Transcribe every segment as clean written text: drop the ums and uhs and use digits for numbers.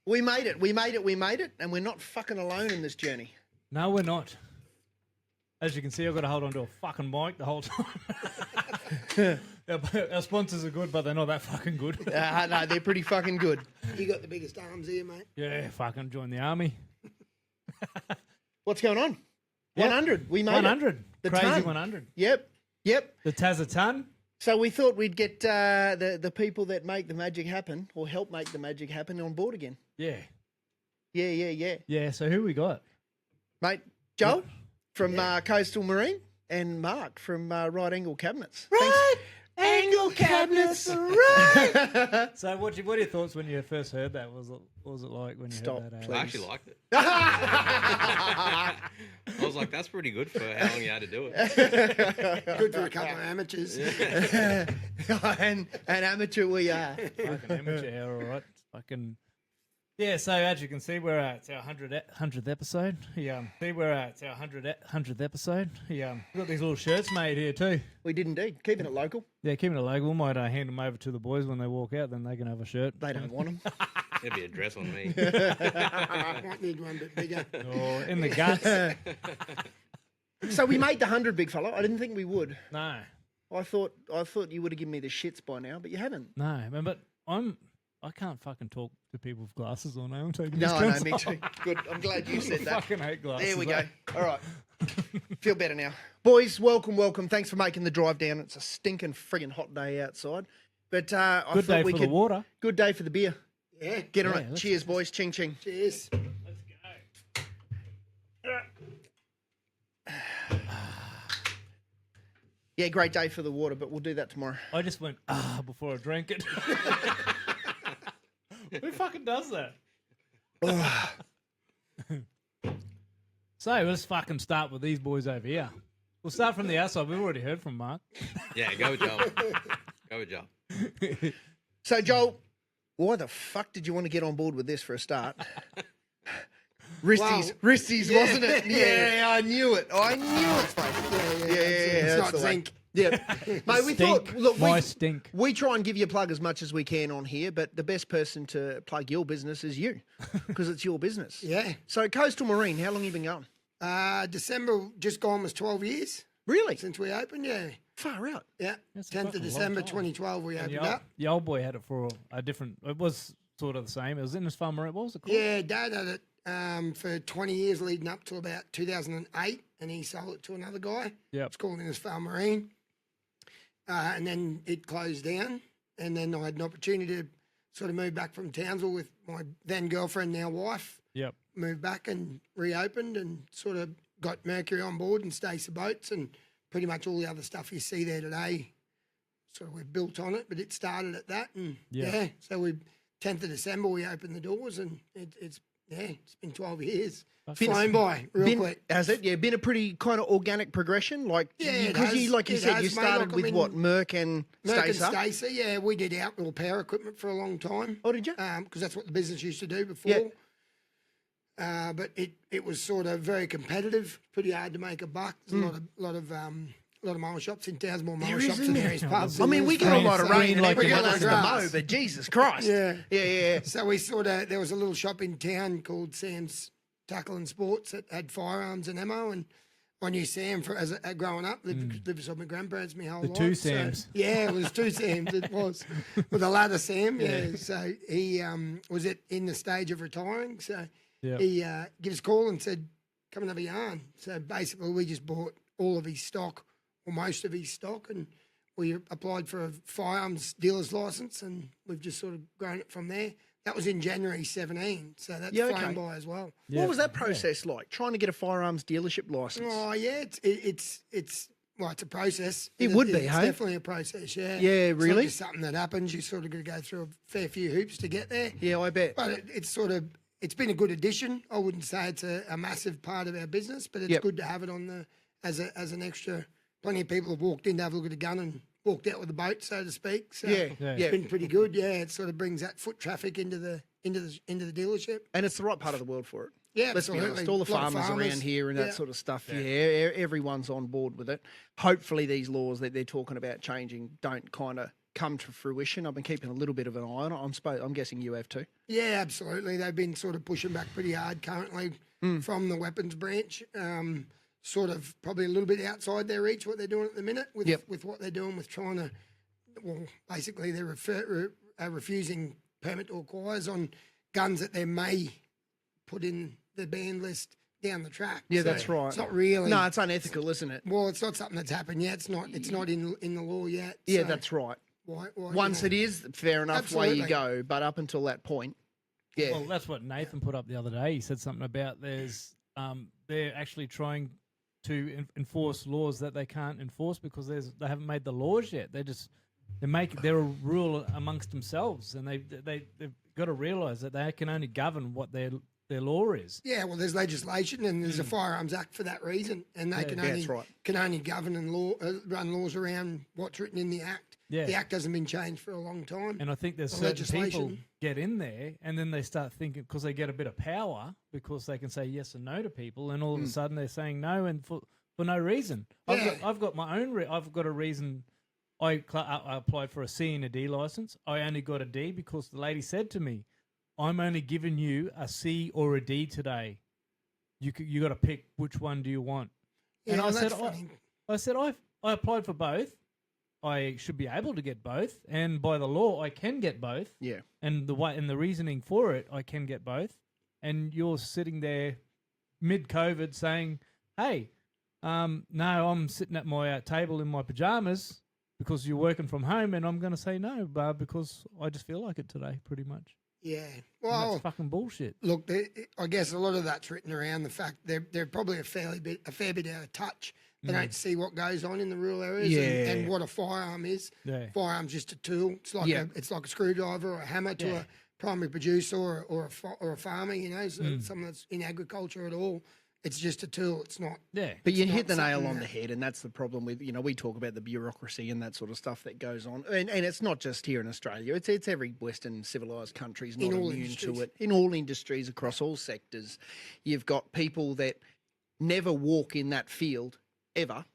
We made it, and we're not fucking alone in this journey. No, we're not. As you can see, I've got to hold on to a fucking mic the whole time. Our sponsors are good, but they're not that fucking good. No, they're pretty fucking good. You got the biggest arms here, mate. Yeah, fucking join the army. What's going on? Yep. 100. We made 100. it. The Crazy ton. 100. Yep. The Tazatan. So we thought we'd get the people that make the magic happen or help make the magic happen on board again. Yeah. Yeah. Yeah, so who we got? Mate, Joel from Coastal Marine and Mark from Right Angle Cabinets. Right Angle Cabinets, right. So what are your thoughts when you first heard that? What was it like when you heard that? I actually liked it. I was like, that's pretty good for how long you had to do it. Good for a couple of amateurs. and amateur we are. Fucking amateur, all right. Fucking... Yeah, so as you can see, we're at our 100th episode. We're at our 100th episode. We've got these little shirts made here too. We did indeed. Keeping it local. Yeah, keeping it local. We might hand them over to the boys when they walk out, then they can have a shirt. They don't want them. There'd be a dress on me. Might need one bit bigger. Or in the guts. So we made the 100, big fella. I didn't think we would. No, I thought you would have given me the shits by now, but you haven't. no, man, but I can't fucking talk to people with glasses on. I'm taking No, these me off. too. Good. I'm glad you said I that. fucking hate glasses. There we go. eh? All right. Feel better now. Boys, welcome. Thanks for making the drive down. It's a stinking friggin' hot day outside. But I Good thought day we for could... the water. Good day for the beer. Yeah. Get on Yeah, it. let's- Cheers, boys. Ching, ching. Cheers. Yeah, great day for the water, but we'll do that tomorrow. I just went before I drank it. Who fucking does that? So let's fucking start with these boys over here. We'll start from the outside. We've already heard from Mark. Yeah, go with Joel. Go with Joel. So, Joel, why the fuck did you want to get on board with this for a start? Wristies, wasn't it? Yeah, I knew it. Yeah. It's that's not the way. zinc. Yeah, mate. We Stink. thought, look, My stink. we try and give you a plug as much as we can on here, but the best person to plug your business is you, because it's your business. Yeah. So, Coastal Marine, how long you been going? December just gone was 12 years Really? since we opened. Yeah. Far out. Yeah. That's a 10th fucking of long December time. 2012 we And opened the up. the old boy had it for a different. It was sort of the same. It was in his farm. What was it called? Yeah, Dad had it for 20 years leading up to about 2008, and he sold it to another guy. Yep. It's called Innis Farm Marine. And then it closed down, and then I had an opportunity to sort of move back from Townsville with my then girlfriend, now wife. Yep. Moved back and reopened and sort of got Mercury on board and Stacer Boats and pretty much all the other stuff you see there today. Sort of we've built on it, but it started at that. And Yeah. so we 10th of December we opened the doors, and it's been 12 years. Flown by real quick. Has it? Yeah, been a pretty kind of organic progression. Like, Yeah, it because you, has. like you It said, has, you mate. started Like, I with mean, what, Merc and Merc and Stacer? Stacer, yeah, we did outdoor power equipment for a long time. Oh, did you? Because that's what the business used to do before. Yeah. But it was sort of very competitive, pretty hard to make a buck. There's a lot of mower shops in towns, more mower shops than there is pubs. I mean, we get a lot of Green rain and like everyone the wants to grass. mow, but Jesus Christ. Yeah. So we there was a little shop in town called Sam's Tackle and Sports that had firearms and ammo, and I knew Sam as growing up, lived beside my grandparents my whole The life. two So, Sams. yeah, it was two Sams. It was with a ladder Sam. Yeah. So he was in the stage of retiring. So Yep. he gave us a call and said, "Come and have a yarn." So basically, we just bought all of his stock or most of his stock, and we applied for a firearms dealer's license, and we've just sort of grown it from there. That was in January 17, so that's Yeah, flown okay. by as well. What was that process like, trying to get a firearms dealership license? Oh yeah, it's a process. It would be, It's hey? definitely a process. Yeah. Yeah, It's not really? just something that happens. You sort of got to go through a fair few hoops to get there. Yeah, I bet. But it's been a good addition. I wouldn't say it's a massive part of our business, but it's Yep. good to have it on as an extra. Plenty of people have walked in to have a look at a gun and walked out with a boat, so to speak. So Yeah. it's been pretty good. Yeah, it sort of brings that foot traffic into the dealership. And it's the right part of the world for it. Yeah, Let's be honest, absolutely. all the Lot of farmers farmers. around here and that Yeah. sort of stuff, everyone's on board with it. Hopefully these laws that they're talking about changing don't kind of come to fruition? I've been keeping a little bit of an eye on it. I'm guessing you have too. Yeah, absolutely. They've been sort of pushing back pretty hard currently from the weapons branch. Sort of probably a little bit outside their reach what they're doing at the minute with what they're doing with trying to, well, basically they're refusing permit to acquires on guns that they may put in the ban list down the track. Yeah, So that's right. It's not really. No, it's unethical, isn't it? Well, it's not something that's happened yet. It's not in the law yet. Yeah, So that's right. why, Once it is, fair enough, way you Absolutely. go. But up until that point, yeah. Well, that's what Nathan put up the other day. He said something about they're actually trying to enforce laws that they can't enforce because they haven't made the laws yet. They're a rule amongst themselves, and they've got to realise that they can only govern what their law is. Yeah, well, there's legislation and there's a Firearms Act for that reason, and they that's right. can only govern and run laws around what's written in the Act. Yeah. The Act hasn't been changed for a long time. And I think there's The certain people legislation. get in there and then they start thinking because they get a bit of power because they can say yes and no to people, and all of a sudden they're saying no and for no reason. Yeah. I've got my own. I've got a reason. I applied for a C and a D license. I only got a D because the lady said to me, "I'm only giving you a C or a D today. You got to pick which one do you want." Yeah, and well, I said, that's funny. I applied for both. I should be able to get both, and by the law, I can get both. Yeah. And the reasoning for it, I can get both. And you're sitting there mid-COVID saying, "Hey, no, I'm sitting at my table in my pajamas because you're working from home," and I'm going to say no, because I just feel like it today, pretty much. Yeah. And Well, that's fucking bullshit. look, I guess a lot of that's written around the fact they're probably a fair bit out of touch. They don't see what goes on in the rural areas and what a firearm is. Yeah. Firearm's just a tool. It's like it's like a screwdriver or a hammer to a primary producer or a farmer. You know, so someone that's in agriculture at all. It's just a tool. It's not. Yeah. But you It's hit the not nail something on the head, and that's the problem with, we talk about the bureaucracy and that sort of stuff that goes on. And it's not just here in Australia. It's every Western civilised country is not In all immune industries. to it. In all industries, across all sectors, you've got people that never walk in that field, ever,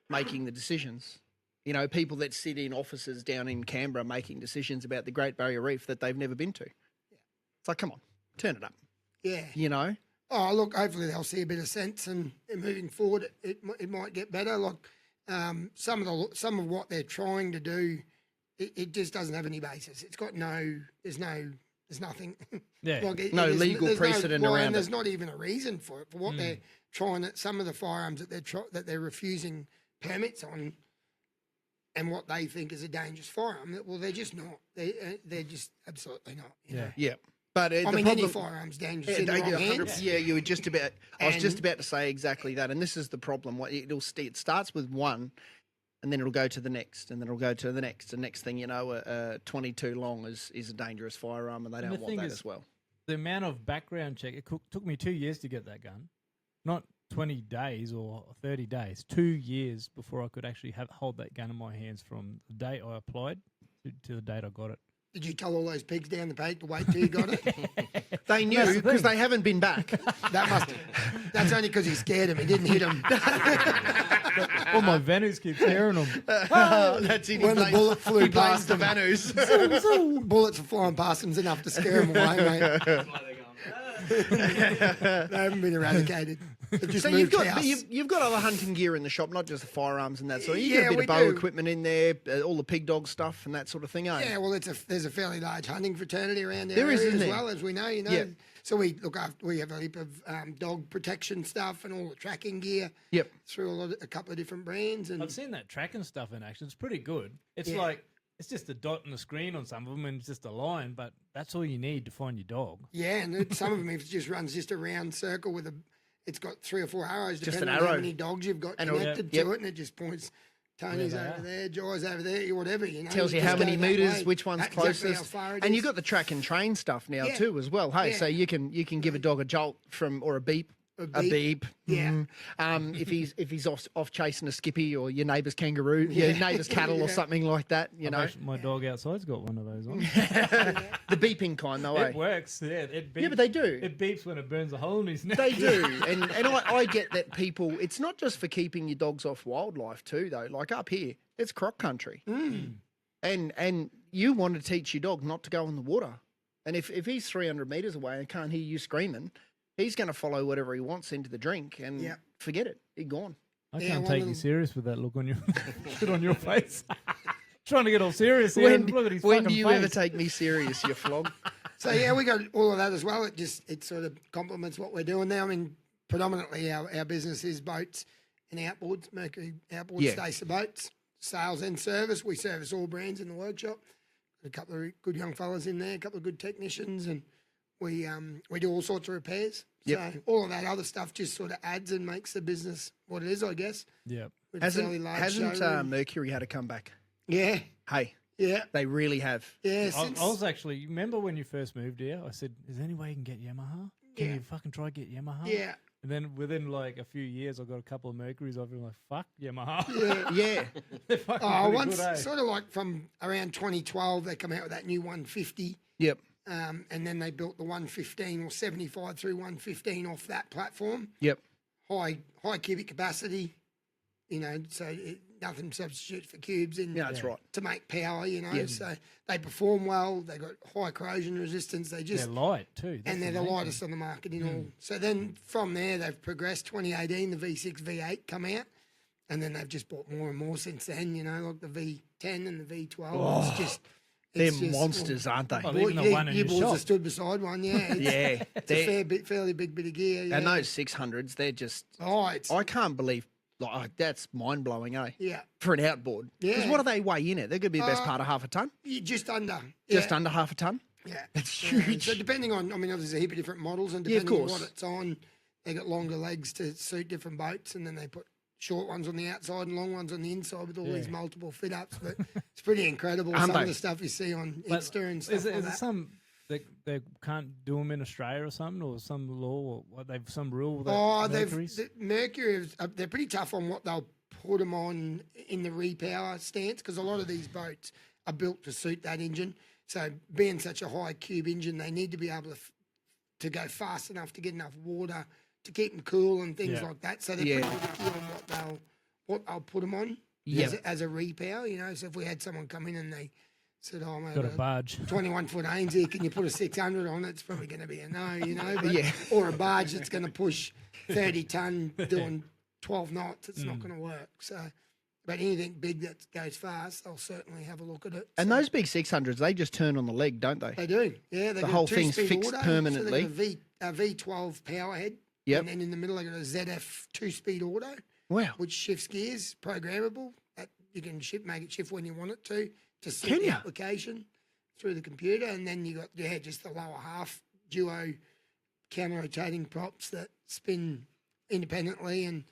making the decisions. People that sit in offices down in Canberra making decisions about the Great Barrier Reef that they've never been to. It's like, come on, turn it up, Yeah. Oh, look, hopefully they'll see a bit of sense and moving forward it might get better. Like some of what they're trying to do, it just doesn't have any basis. It's got there's nothing. Yeah. No legal precedent around and there's it. not even a reason for it. For what they're trying to, some of the firearms that they're refusing permits on, and what they think is a dangerous firearm. Well, they're just not. They're just absolutely not. You know? Yeah. But I the mean, problem, any firearm's dangerous in the wrong 100 hands. yeah, you were just about. I was just And- about to say exactly that, and this is the problem. It starts with one, and then it'll go to the next, and then it'll go to the next. And next thing you know, a 22 long is a dangerous firearm, and they And don't the want thing that is- as well. The amount of background check, it took me 2 years to get that gun. Not 20 days or 30 days, 2 years before I could actually hold that gun in my hands from the date I applied to the date I got it. Did you tell all those pigs down the pike to wait till you got it? They knew That's the because thing. they haven't been back. That's only because he scared him. He didn't hit him. All my Venus keep hearing them. That's it. When the bullet flew he blames past the him. Vanus. Bullets are flying past him's enough to scare him away, mate. That's why they're going, They haven't been eradicated. They've just So you've moved got house. you've got other hunting gear in the shop, not just the firearms and that sort. You Yeah, got a bit we of bow do. equipment in there, all the pig dog stuff and that sort of thing. Yeah, well, there's a fairly large hunting fraternity around There there is, as isn't there? well, as we know. Yeah. So we look after. We have a heap of dog protection stuff and all the tracking gear. Yep. Through a couple of different brands and. I've seen that tracking stuff in action. It's pretty good. It's Yeah. like, it's just a dot on the screen on some of them and it's just a line, but that's all you need to find your dog. Yeah, and some of them it just runs just a round circle with a. It's got 3 or 4 arrows, Just depending an on how arrow. many dogs you've got And it'll- connected yep. to it, and it just points. Tony's they over are. there, Jai's over there, whatever. Tells you just how many go that meters, way. which one's Exactly how closest, far it and is. you've got the track and train stuff now Yeah. too as well. Hey, Yeah. so you can give a dog a jolt or a beep. A beep. Yeah. If he's off chasing a skippy or your neighbour's kangaroo, your neighbour's cattle or Yeah. something like that, My dog outside's got one of those on. the beeping kind though. It Eh? works, yeah. It beeps. Yeah, but they do. It beeps when it burns a hole in his neck. They do, and I get that people. It's not just for keeping your dogs off wildlife too, though. Like up here, it's croc country. And you want to teach your dog not to go in the water. And if he's 300 metres away and can't hear you screaming, he's going to follow whatever he wants into the drink and Yep. forget it. He's gone. I Yeah, can't one take you little- serious with that look on your shit on your face. Trying to get all serious here. When, Look at his when fucking do you face. ever take me serious, you flog? So yeah, we got all of that as well. It sort of complements what we're doing now. I mean, predominantly our business is boats and outboards, Mercury outboard Yeah. Stacer boats, sales and service. We service all brands in the workshop. A couple of good young fellas in there, a couple of good technicians, and we do all sorts of repairs. Yep. So all of that other stuff just sort of adds and makes the business what it is, I guess. Yeah. With a fairly Hasn't large hasn't showroom. Mercury had to come back? Yeah, Hey, yeah, they really have. yeah. I Since, was actually, you remember when you first moved here? I said, is there any way you can get Yamaha? Can Yeah. you fucking try get Yamaha? yeah, And then within like a few years, I got a couple of Mercuries. I've been like, fuck Yamaha. yeah. Yeah. They're fucking Oh, pretty once good, eh? sort of like from around 2012, they come out with that new 150. Yep. And then they built the 115 or 75 through 115 off that platform. Yep. High cubic capacity, so nothing substitutes for cubes in Yeah, that's right. to make power, Yeah. So they perform well. They got high corrosion resistance. They just They're light too. That's and they're the amazing. lightest on the market in all. So then from there they've progressed. 2018, the V6, V8 come out, and then they've just bought more and more since then. Like the V10 and the V12. It's just They're it's just- monsters, aren't they? Well, Well, even the one in you your boys shop. have stood beside one, yeah. It's, Yeah. it's a fairly big bit of gear. Yeah. And those 600s, they're just, Oh, it's I can't believe, like, that's mind blowing, eh? yeah. For an outboard. Because Yeah. what do they weigh in it? They're going to be the best Uh, part of half a ton? You're just under. Just yeah. under half a ton? Yeah, That's Yeah. huge. So depending on, there's a heap of different models, and Yeah, of depending on course. what it's on, they got longer legs to suit different boats, and then they put short ones on the outside and long ones on the inside with all these Yeah. multiple fit ups. But it's pretty incredible Aren't some of they? the stuff you see on But Insta and stuff Is like there that. some they can't do them in Australia or something, or some law, or what they've some rule that Oh, Mercury's? Mercury. They're pretty tough on what they'll put them on in the repower stance because a lot of these boats are built to suit that engine. So being such a high cube engine, they need to be able to go fast enough to get enough water to keep them cool and things Yeah. like that. So they're Yeah. pretty picky on what they'll put them on Yep. as a repower. So if we had someone come in and they said, "Oh, mate, got a barge. 21-foot Ains here, can you put a 600 on it?" It's probably going to be a no, But, Yeah. or a barge that's going to push 30 ton doing 12 knots. It's not going to work. So, but anything big that goes fast, I'll certainly have a look at it. And So those big 600s, they just turn on the leg, don't they? they do, yeah. They The got whole a thing's two-speed fixed auto, permanently. So they got a V12 power head. Yep. And then in the middle, they got a ZF 2-speed auto, Wow. which shifts gears, programmable. That you can make it shift when you want it to suit Can the ya? application through the computer. And then you got just the lower half duo counter-rotating props that spin independently and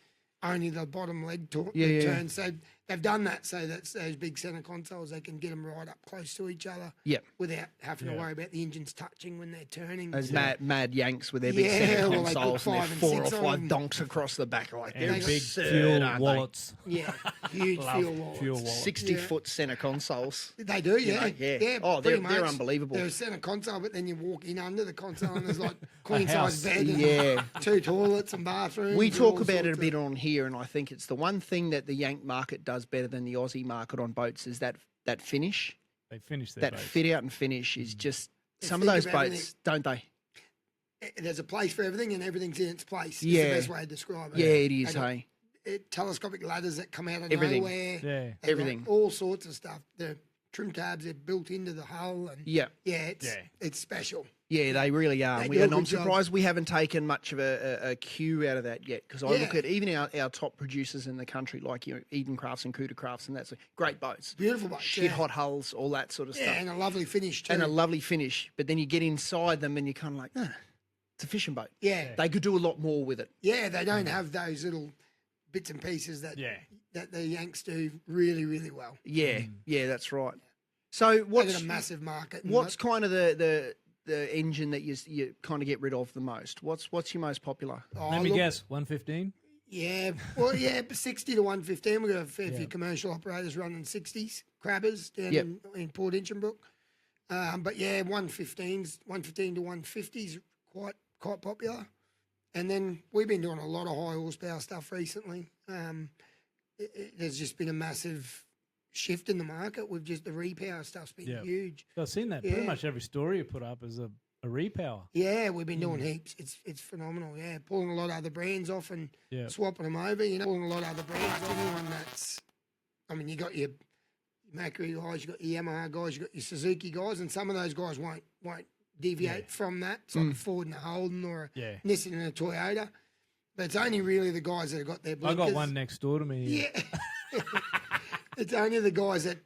only the bottom leg Yeah. turns. So they've done that so that those big centre consoles, they can get them right up close to each other Yep. without having to Yeah. worry about the engines touching when they're turning. Those So- mad Yanks with their big Yeah, centre well, they put consoles and their 5 and 4 or 6 on 5 them. donks across the back. Like, they're And big absurd, fuel aren't they? wallets. Yeah, huge Love fuel wallets. fuel wallets. 60-foot centre consoles. They do, You yeah. know, yeah. Oh, pretty they're much. unbelievable. They're a centre console, but then you walk in under the console and there's like queen size house. bed and Yeah. 2 toilets and bathrooms. We and talk all about it a sorts bit of- on here, and I think it's the one thing that the Yank market does better than the Aussie market on boats is that finish, They finished their that boats. fit out and finish is just They some of think those of boats, everything. don't they? There's a place for everything and everything's in its place. It's Yeah. the best way to describe it. Yeah, it They is. got, Hey, telescopic ladders that come out of Everything. nowhere. Yeah. They've got Everything. all sorts of stuff. The trim tabs are built into the hull and yeah, it's special. yeah, they really are. They And do a I'm good job. surprised we haven't taken much of a cue out of that yet, because I look Yeah. at even our top producers in the country, like Eden Crafts and Cuda Crafts, and that's great boats, Beautiful boats. shit yeah. hot hulls, all that sort of Yeah, stuff, and a lovely finish too. and a lovely finish. But then you get inside them and you're kind of like, it's a fishing boat. yeah. They could do a lot more with it. Yeah, they don't have those little bits and pieces that Yeah. that the Yanks do really, really well. Yeah, yeah, that's right. So They what's got a massive market. and what's kind of the engine that you kind of get rid of the most? What's your most popular? Let me guess, 115? Yeah, well, yeah, but 60 to 115. We've got a fair Yeah. few commercial operators running 60s, crabbers down Yep. in Port Inchbrook. But yeah, 115s, 115 to 150s, quite popular. And then we've been doing a lot of high horsepower stuff recently. There's just been a massive shift in the market with just the repower stuff's been Yeah. huge. I've seen that. Yeah. Pretty much every story you put up is a repower. Yeah, we've been doing heaps. It's phenomenal. Yeah, pulling a lot of other brands off and Yeah. swapping them over. Pulling a lot of other brands off. Anyone that's, I mean, you got your Mercury guys, you got your Yamaha guys, you got your Suzuki guys, and some of those guys won't deviate from that. It's like a Ford and a Holden or a Yeah. Nissan and a Toyota. But it's only really the guys that have got their I blinkers. got one next door to me. Yeah. It's only the guys that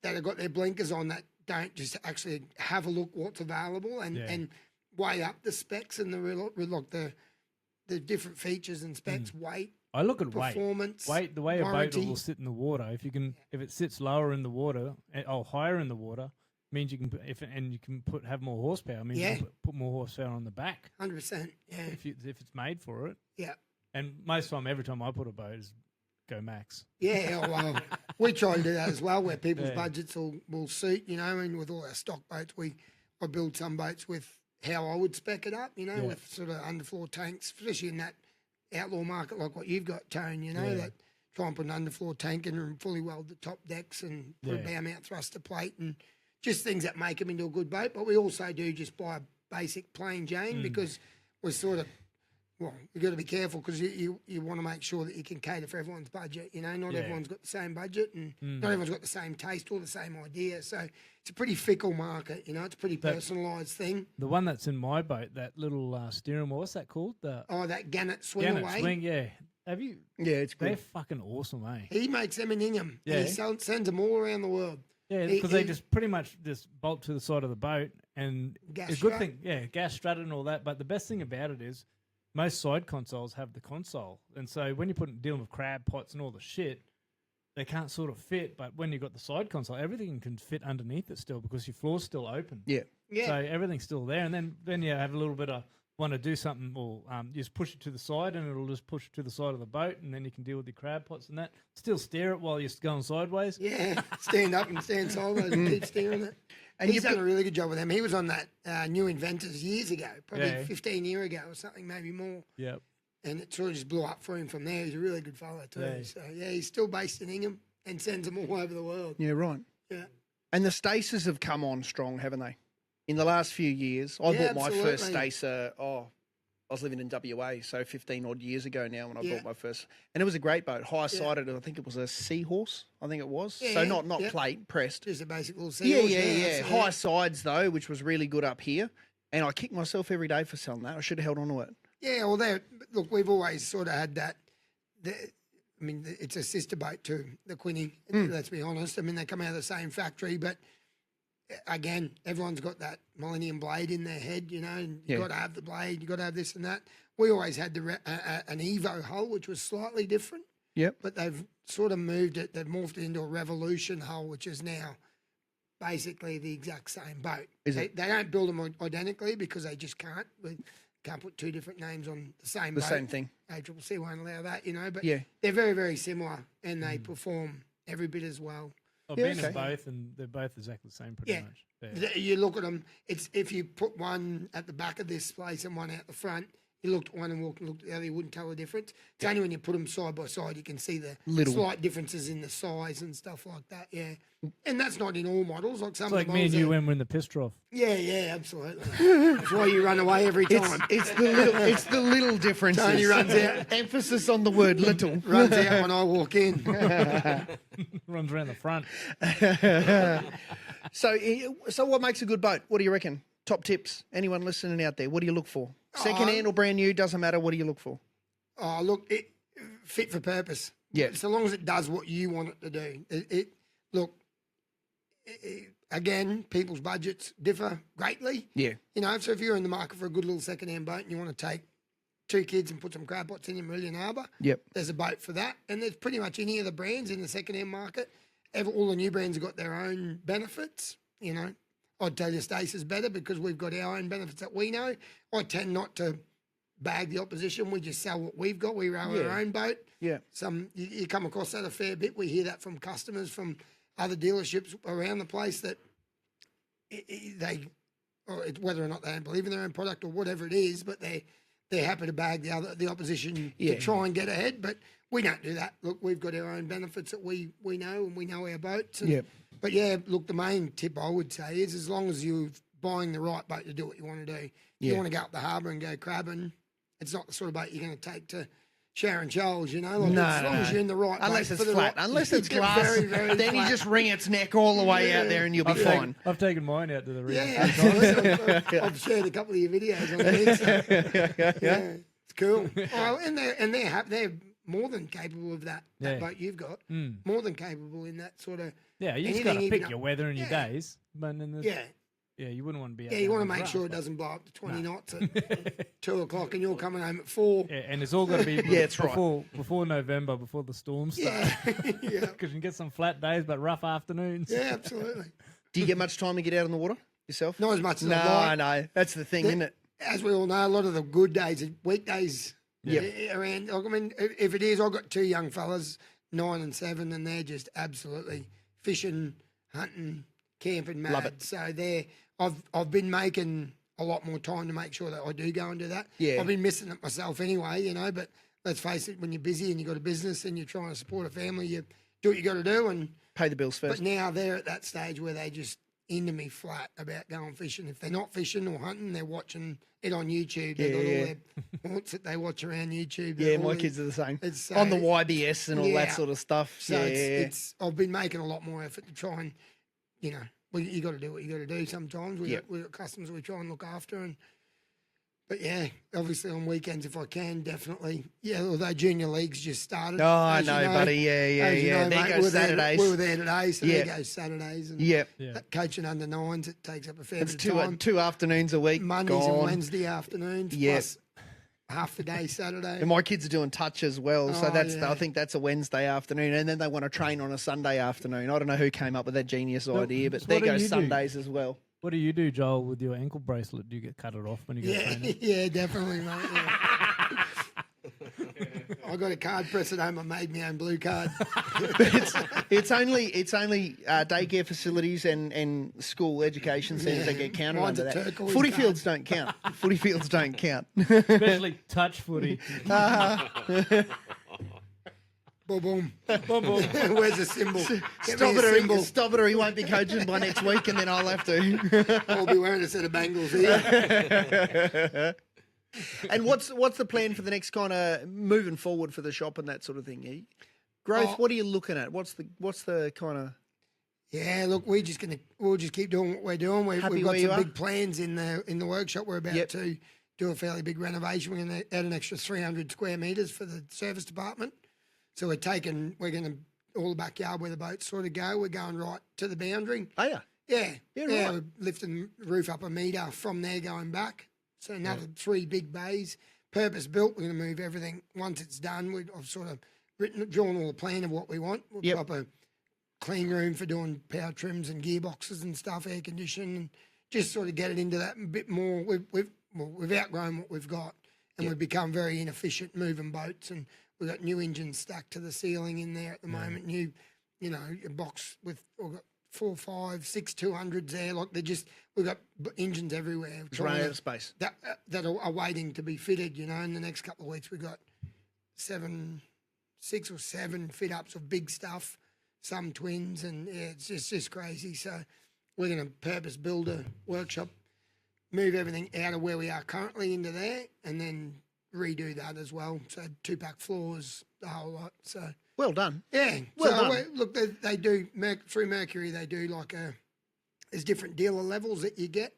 have got their blinkers on that don't just actually have a look what's available and weigh up the specs and the different features and specs, weight, I look at performance, weight. The way warranty. a boat will sit in the water. If it sits lower in the water, higher in the water, means you can have more horsepower. Means you can put more horsepower on the back 100%. Yeah. if it's made for it. Yeah. And every time I put a boat is go max. Yeah, well, we try to do that as well, where people's budgets will suit, and with all our stock boats, I build some boats with how I would spec it up, with sort of underfloor tanks, especially in that outlaw market like what you've got, Tone, that try and put an underfloor tank in and fully weld the top decks and put a bow mount thruster plate and just things that make them into a good boat. But we also do just buy a basic plain Jane because we're sort of, well, you've got to be careful because you want to make sure that you can cater for everyone's budget. Not everyone's got the same budget and not everyone's got the same taste or the same idea. So it's a pretty fickle market, it's a pretty personalised thing. The one that's in my boat, that little steering wheel, what's that called? That Gannet swing Gannet away. swing, yeah. Have you? Yeah, it's They're good. fucking awesome, eh? He makes them in Ingham. Yeah. And he sends them all around the world. Yeah, because they just pretty much just bolt to the side of the boat and Gas a good strut. thing, gas strut and all that. But the best thing about it is most side consoles have the console, and so when you're dealing with crab pots and all the shit, they can't sort of fit. But when you've got the side console, everything can fit underneath it still because your floor's still open. Yeah. Yeah. So everything's still there, and then you have a little bit of want to do something, or you just push it to the side, and it'll just push it to the side of the boat, and then you can deal with your crab pots and that. Still steer it while you're going sideways. Yeah, stand up and stand sideways and keep steering it. And he's done a really good job with them. He was on that New Inventors years ago, probably 15 years ago or something, maybe more. Yep. And it sort of just blew up for him from there. He's a really good fella too. Yeah. So, he's still based in Ingham and sends them all over the world. Yeah, right. Yeah. And the Stacers have come on strong, haven't they? In the last few years. I bought my first Stacer, I was living in WA, so 15 odd years ago now when I bought my first. And it was a great boat, high-sided. I think it was a Seahorse, I think it was. Yeah, so not plate, pressed. Just a basic little Yeah, seahorse. High sides, though, which was really good up here. And I kick myself every day for selling that. I should have held on to it. Yeah, well, look, we've always sort of had that. It's a sister boat to the Quinny, let's be honest. I mean, they come out of the same factory, but again, everyone's got that Millennium blade in their head, and you've got to have the blade, you've got to have this and that. We always had an Evo hull, which was slightly different. Yep. But they've sort of moved it, they've morphed it into a Revolution hull, which is now basically the exact same boat. They don't build them identically because they just can't. We can't put two different names on the same boat. The same thing. ACCC won't allow that, but Yeah. they're very, very similar and they perform every bit as well. I've Yeah, been in okay. both, and they're both exactly the same, pretty much. Yeah. You look at them, it's if you put one at the back of this place and one out the front, you looked at one and looked at the other, you wouldn't tell the difference. It's only when you put them side by side you can see the slight differences in the size and stuff like that, And that's not in all models. Like some It's of like the me and models you are- when we're in the piss trough. Yeah, absolutely. That's why you run away every time. It's the little differences. Tony runs out. Emphasis on the word little. Runs out when I walk in. Runs around the front. So what makes a good boat? What do you reckon? Top tips. Anyone listening out there? What do you look for? Second hand or brand new? Doesn't matter. What do you look for? Oh, look, it fit for purpose. Yeah. So long as it does what you want it to do. Again, people's budgets differ greatly. Yeah. So if you're in the market for a good little second-hand boat and you want to take two kids and put some crab pots in Marillion Harbour, Yep. there's a boat for that. And there's pretty much any of the brands in the second-hand market. All the new brands have got their own benefits, I'd tell you Stace's better because we've got our own benefits that we know. I tend not to bag the opposition. We just sell what we've got. We run our own boat. Yeah. You come across that a fair bit. We hear that from customers from other dealerships around the place that whether or not they don't believe in their own product or whatever it is, but they're happy to bag the opposition Yeah. to try and get ahead. But we don't do that. Look, we've got our own benefits that we know, and we know our boats. And, Yep. But yeah, look, the main tip I would say is as long as you're buying the right boat to do what you want to do. If Yeah. you want to go up the harbour and go crabbing, it's not the sort of boat you're going to take to Sharon Shoals, you know. Like, No, as long as no. you're in the right Unless boat it's for the flat. right, Unless it's Yeah, glass, very, very then flat. you just wring its neck all the way out there and you'll be fine. I've taken mine out to the reef. Yeah, absolutely. I've shared a couple of your videos on there. So, yeah, it's cool. Oh, and they're more than capable of that. That Yeah. boat you've got, Mm. more than capable in that sort of. Yeah, you just Anything got to even pick up- your weather and your Yeah. days. But then Yeah, you wouldn't want to be. out yeah. You there want on to the make sure it rough, doesn't blow up to 20 No. knots at 2 o'clock, and you're coming home at 4. but- Yeah, and it's all got to be Yeah, it's right. before November, before the storms start. Yeah, yeah, Because you can get some flat days, but rough afternoons. yeah, absolutely. Do you get much time to get out on the water yourself? Not as much as No, I like. no. That's the thing, Yeah. isn't it? As we all know, a lot of the good days are weekdays. Yep. Around. I mean, if it is, I've got 2 young fellas, 9 and 7, and they're just absolutely fishing, hunting, camping mad. Love it. So I've been making a lot more time to make sure that I do go and do that. Yeah. I've been missing it myself anyway, you know. But let's face it, when you're busy and you've got a business and you're trying to support a family, you do what you got to do. And Pay the bills but first. now they're at that stage where they just into me flat about going fishing. If they're not fishing or hunting, they're watching it on YouTube. They've got Yeah. all their haunts that they watch around YouTube. Yeah, All my the- kids are the same. It's, On the uh, YBS and all that yeah. sort of stuff. So yeah, it's I've been making a lot more effort to try and, you know, you got to do what you got to do sometimes. Yep. We've got customers we try and look after. But yeah, obviously on weekends if I can, definitely. Yeah, although junior leagues just started. Oh, I as you know, buddy. Yeah, as you know, There mate, goes we were there- Saturdays. We were there today, so Yeah. there goes Saturdays. And Yep. Yeah. coaching under 9s, it takes up a fair It's bit of time. two afternoons a week. Mondays gone. and Wednesday afternoons, Yeah. plus half the day Saturday. And my kids are doing touch as well, so Oh, that's yeah. I think that's a Wednesday afternoon, and then they want to train on a Sunday afternoon. I don't know who came up with that genius idea, but so there what do goes you do? Sundays as well. What do you do, Joel, with your ankle bracelet? Do you get cut it off when you go Yeah, training? yeah, definitely, mate. Yeah. I got a card press at home. I made my own blue card. It's only daycare facilities and school education centres that Yeah. get counted Mine's under a that. turquoise Footy card. fields don't count. Footy fields don't count. Especially touch footy. Boom, boom. Boom, boom. Where's the symbol? Get Stop me it, a or symbol. stop it, or he won't be coaching by next week, and then I'll have to. I'll be wearing a set of bangles here. And what's the plan for the next kind of moving forward for the shop and that sort of thing? Growth. Oh. What are you looking at? What's the kind of Yeah, look, we'll just keep doing what we're doing. Happy We've got where you some are? big plans in the workshop. We're about Yep. to do a fairly big renovation. We're going to add an extra 300 square metres for the service department. So we're going to all the backyard where the boats sort of go. We're going right to the boundary. Oh yeah. Yeah, Yeah, right. We're lifting the roof up a metre from there going back. So another 3 big bays, purpose built. We're going to move everything once it's done. I've sort of drawn all the plan of what we want. We'll Yep. proper clean room for doing power trims and gearboxes and stuff, air conditioning, and just sort of get it into that a bit more. We've outgrown what we've got, and we've become very inefficient moving boats, and we've got new engines stacked to the ceiling in there at the moment. New, a box with we've got 4, 5, 6 200s there. Like we've got engines everywhere. It's running out of space. That are waiting to be fitted. In the next couple of weeks we've got 6 or 7 fit ups of big stuff, some twins, and yeah, it's just crazy. So we're going to purpose build a workshop, move everything out of where we are currently into there, and then redo that as well. So 2-pack floors, the whole lot. So Well done. yeah. Well so done. look, they do through Mercury. They do there's different dealer levels that you get.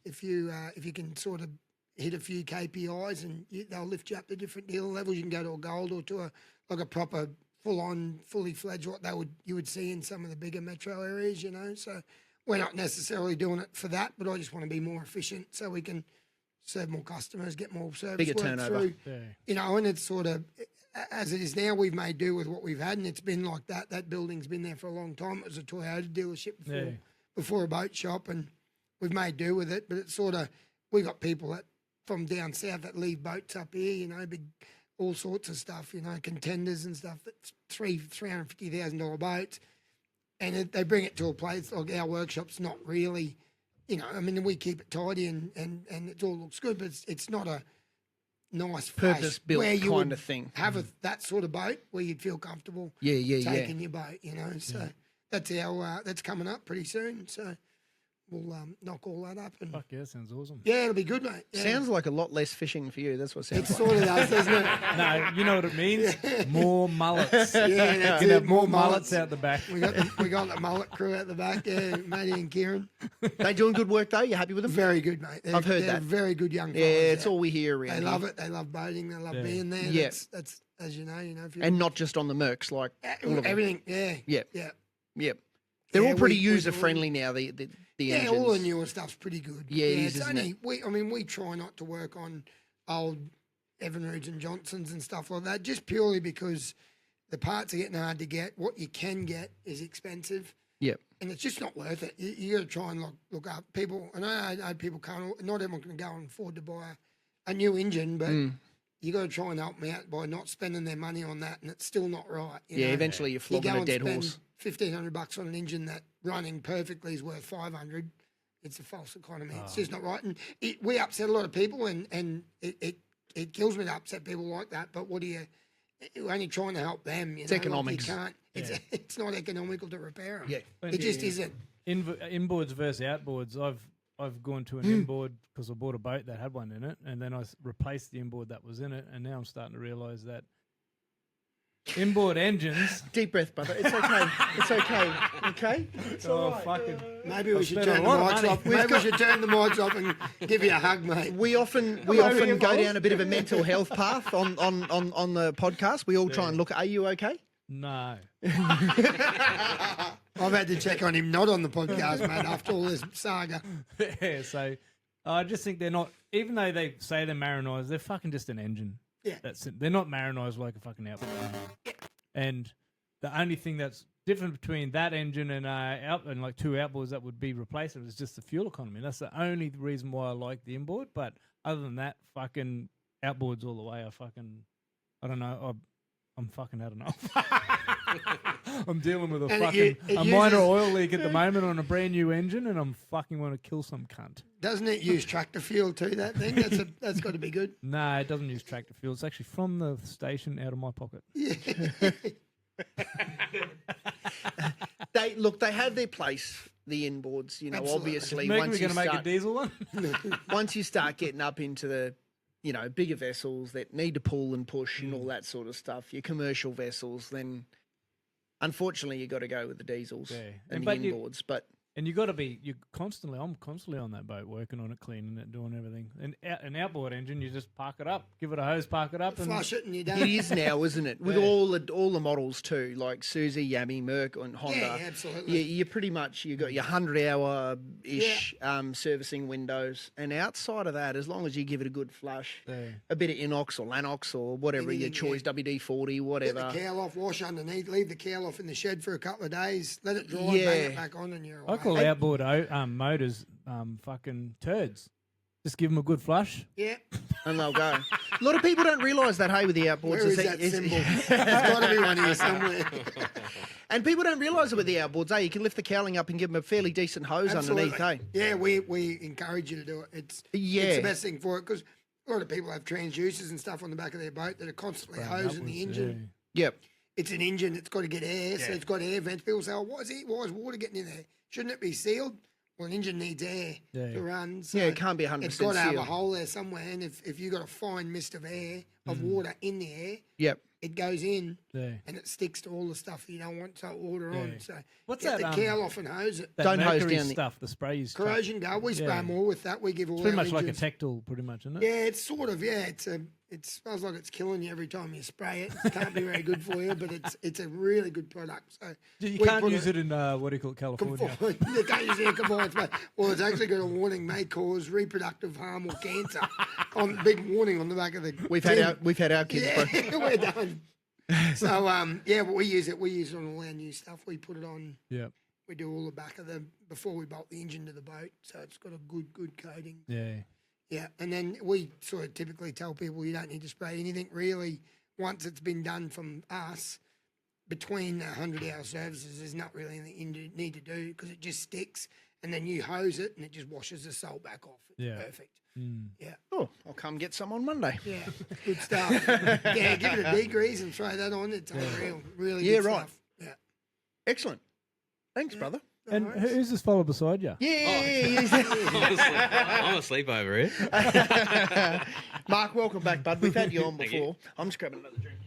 If you can sort of hit a few KPIs, and they'll lift you up to different dealer levels. You can go to a gold or to a proper full-on, fully fledged what you would see in some of the bigger metro areas. So we're not necessarily doing it for that, but I just want to be more efficient so we can serve more customers, get more service Bigger work turnover. through. Yeah. And it's sort of, as it is now, we've made do with what we've had, and it's been like that. That building's been there for a long time. It was a Toyota dealership before a boat shop, and we've made do with it. But it's sort of, we got people from down south that leave boats up here, big, all sorts of stuff, contenders and stuff. That's $350,000 boats, and they bring it to a place like our workshop's not really. We keep it tidy and it all looks good, but it's not nice place Purpose-built where you kind would of thing. have that sort of boat where you'd feel comfortable Yeah. taking your boat, you know. So that's that's coming up pretty soon. So we'll knock all that up and Fuck yeah, sounds awesome. yeah, it'll be good, mate. Yeah. Sounds like a lot less fishing for you. That's what it It sounds like. sort of does, doesn't it? No, you know what it means? More mullets. Yeah, You that's can it. have more mullets out the back. We got the mullet crew at the back, yeah, Matty and Kieran. They doing good work though? You happy with them? Very good, mate. I've heard they're that. Very good young fellas. Yeah, it's all we hear around They here. love it. They love boating. They love Yeah. being there. Yeah. That's as you know. If you And not just on the Mercs, like all of them. everything. Yeah. Yeah. Yeah. Yep. They're Yeah, all pretty we- user friendly now. The Yeah, engines. all the newer stuff's pretty good. Yeah, it is, it's isn't only we try not to work on old Evinrudes and Johnsons and stuff like that, just purely because the parts are getting hard to get. What you can get is expensive, Yep. and it's just not worth it. You got to try and look up people. And I know people can't. Not everyone can go and afford to buy a new engine, but you got to try and help them out by not spending their money on that, and it's still not right. You Yeah, know? eventually you're flogging go a and dead spend horse. $1,500 on an engine that running perfectly is worth $500. It's a false economy. It's just not right, and we upset a lot of people, and it kills me to upset people like that. But what do you? You're only trying to help them. It's economics. You can't. It's not economical to repair them. Yeah. It just isn't. Inboards versus outboards. I've gone to an inboard because I bought a boat that had one in it, and then I replaced the inboard that was in it, and now I'm starting to realise that inboard engines. Deep breath, brother. It's okay. It's okay. Okay. It's all right. Fucking. Maybe we I've should spent a turn the lot of mics money. off. Maybe we should turn the mics off and give you a hug, mate. We often go down a bit of a mental health path on the podcast. We all try and look. Are you okay? No. I've had to check on him, not on the podcast, mate, after all this saga. Yeah, so I just think they're not, even though they say they're marinized, they're fucking just an engine. Yeah. That's it. They're not marinized like a fucking outboard. And the only thing that's different between that engine and like two outboards that would be replaceable is just the fuel economy. That's the only reason why I like the inboard. But other than that, fucking outboards all the way. I don't know. I'm fucking, I don't know. I'm dealing with a minor oil leak at the moment on a brand new engine, and I'm fucking want to kill some cunt. Doesn't it use tractor fuel too, that thing? That's got to be good. No, it doesn't use tractor fuel. It's actually from the station out of my pocket. Yeah. They have their place, the inboards, you know, Absolutely. obviously. We're Once going you to make a start, diesel one? once you start getting up into the, you know, bigger vessels that need to pull and push and all that sort of stuff, your commercial vessels, then unfortunately you got to go with the diesels Yeah. and the But inboards. But And I'm constantly on that boat, working on it, cleaning it, doing everything. And an outboard engine, you just park it up, give it a hose, park it up, and Flush it and you're done. it is now, isn't it? With Yeah. all the models too, like Susie, Yami, Merc, and Honda. Yeah, absolutely. You pretty much you got your 100-hour ish servicing windows, and outside of that, as long as you give it a good flush, Yeah. a bit of Inox or Lanox or whatever your Anything, choice, WD-40, Get whatever. the cowl off, wash underneath, leave the cowl off in the shed for a couple of days, let it dry, Yeah. bang it back on, and you're I away. call outboard motors fucking turds. Just give them a good flush. Yeah. And they'll go. A lot of people don't realise that, hey, with the outboards. Where is that symbol? There's got to be one here somewhere. And people don't realise it with the outboards, hey, you can lift the cowling up and give them a fairly decent hose underneath, hey. Yeah, we encourage you to do it. It's the best thing for it because a lot of people have transducers and stuff on the back of their boat that are constantly hosing the engine. Yep. It's an engine. It's got to get air, so it's got air vents. People say, "Oh, why is water getting in there? Shouldn't it be sealed?" Well, an engine needs air to run. So Yeah, it can't be 100% it's got to have a sealed. hole there somewhere. And if you've got a fine mist of air, of water in the air, Yep. it goes in Yeah. and it sticks to all the stuff that you don't want to order on. Yeah. So What's get that, the cowl off and hose it. That Don't hose mercury down the- stuff, the spray you spray. Corrosion guard. We spray Yeah. more with that. We give all It's pretty our much like a engines- tactile, pretty much, isn't it? Yeah, it's sort of, it smells like it's killing you every time you spray it. It can't be very good for you, but it's a really good product. So You we can't put use it in, what do you call it, California? You can't use it in compliance, mate. Well, it's actually got a warning: may cause reproductive harm or cancer. On big warning on the back of the. We've tin. had our kids, bro. Yeah, we're done. So but we use it. We use it on all our new stuff. We put it on. Yeah. We do all the back of before we bolt the engine to the boat, so it's got a good coating. Yeah. Yeah, and then we sort of typically tell people you don't need to spray anything really once it's been done from us. Between 100-hour services, there's not really anything you need to do because it just sticks, and then you hose it and it just washes the salt back off. It's perfect. Oh, I'll come get some on Monday. Yeah, good stuff. Yeah, give it a degrees and throw that on. It's unreal. Really good right. stuff. Yeah. Excellent. Thanks, brother. And who's this fellow beside you? Yeah. I'm asleep over here. Mark, welcome back, bud. We've had you on Thank before. I'm just grabbing another drink.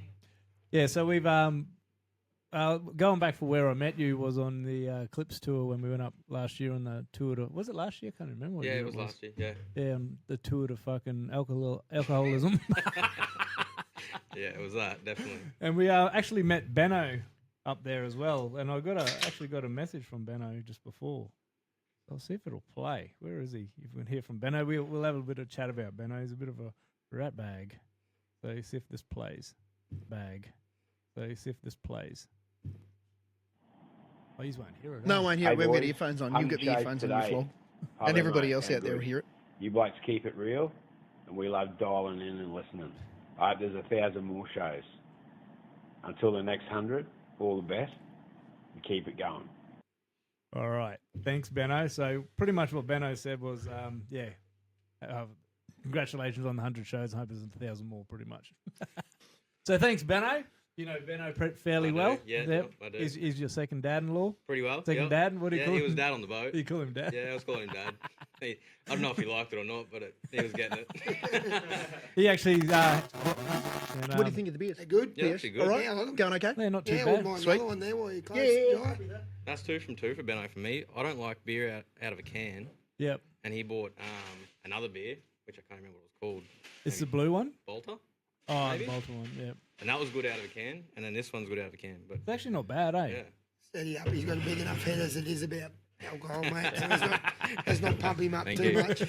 Yeah, so we've going back for where I met you was on the Clips tour when we went up last year on the tour to, was it last year? I can't remember what Yeah, year it was last year. Yeah. Yeah, on the tour to fucking alcoholism. Yeah, it was that, definitely. And we actually met Benno up there as well. And I actually got a message from Benno just before. I'll see if it'll play. Where is he? If we can hear from Benno, we'll have a bit of chat about Benno. He's a bit of a rat bag. So see if this plays. So see if this plays. Oh, you won't hear it. No eh? one here. Hey, We've got boys. earphones on. You've got the Unshaved earphones on your today. floor. Hello, And everybody mate, else out there will Andrew. hear it. You blokes keep it real, and we love dialing in and listening. I hope there's 1,000 more shows. Until the next 100, all the best, and keep it going. All right. Thanks, Benno. So pretty much what Benno said was, congratulations on the 100 shows. I hope there's 1,000 more, pretty much. So thanks, Benno. You know Benno fairly I do, well. yeah, I do. He's your second dad-in-law. Pretty well. Second yep. dad? What do you call he him? was dad on the boat. You call him dad? Yeah, I was calling him dad. I don't know if he liked it or not, but he was getting it. He actually. What do you think of the beers? They're good. Yeah, actually good. All right. Yeah, I like 'em. Going okay? They're not too Yeah, bad. wouldn't mind Sweet. another one there while you're close. Yeah. Jai. That's 2 from 2 for Benno for me. I don't like beer out of a can, Yep. and he bought another beer, which I can't remember what it was called. It's the blue one. Bolter. Oh, Maybe? the Bolton one. Yep. And that was good out of a can, and then this one's good out of a can. But It's actually not bad, eh? yeah. Steady up. He's got a big enough head as it is about alcohol, mate. So let's not pump him up Thank too you. much.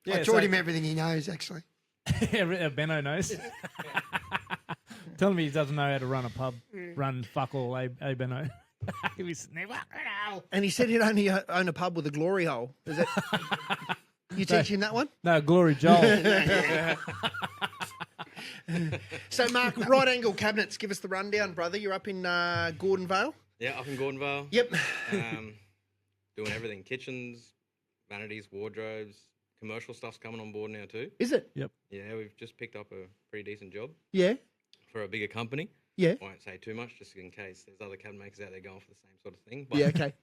Yeah, I taught him everything he knows, actually. Benno knows. Tell him he doesn't know how to run a pub. Run fuck all, eh, Benno? He was never. And he said he'd only own a pub with a glory hole. Is that? You teach him that one? No, Glory Joel. So, Mark, right angle cabinets. Give us the rundown, brother. You're up in Gordon Vale. Yeah, up in Gordonvale. Yep. Doing everything. Kitchens, vanities, wardrobes. Commercial stuff's coming on board now too. Is it? Yeah, we've just picked up a pretty decent job Yeah. for a bigger company. Yeah. I won't say too much just in case there's other cabinet makers out there going for the same sort of thing. But, Yeah. Okay.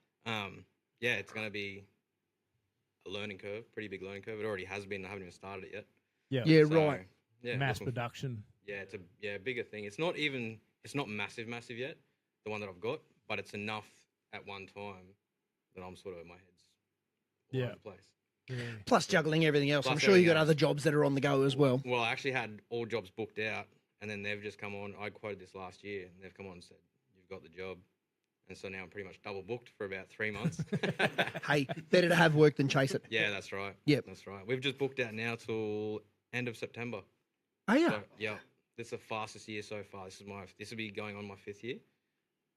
yeah, it's going to be a learning curve, pretty big learning curve. It already has been. I haven't even started it yet. Yeah. So, Right. Yeah, Mass looking- production. Yeah, it's a bigger thing. It's not massive yet, the one that I've got, but it's enough at one time that I'm sort of, my head's all over the place. Yeah. Plus juggling everything else. I'm Plus sure you got everything other jobs that are on the go as well. Well, I actually had all jobs booked out, and then they've just come on. I quoted this last year, and they've come on and said, "You've got the job." And so now I'm pretty much double booked for about 3 months. Hey, better to have work than chase it. Yeah, that's right. Yep. That's right. We've just booked out now till end of September. Oh, yeah. So, yeah. This is the fastest year so far. This will be going on my 5th year.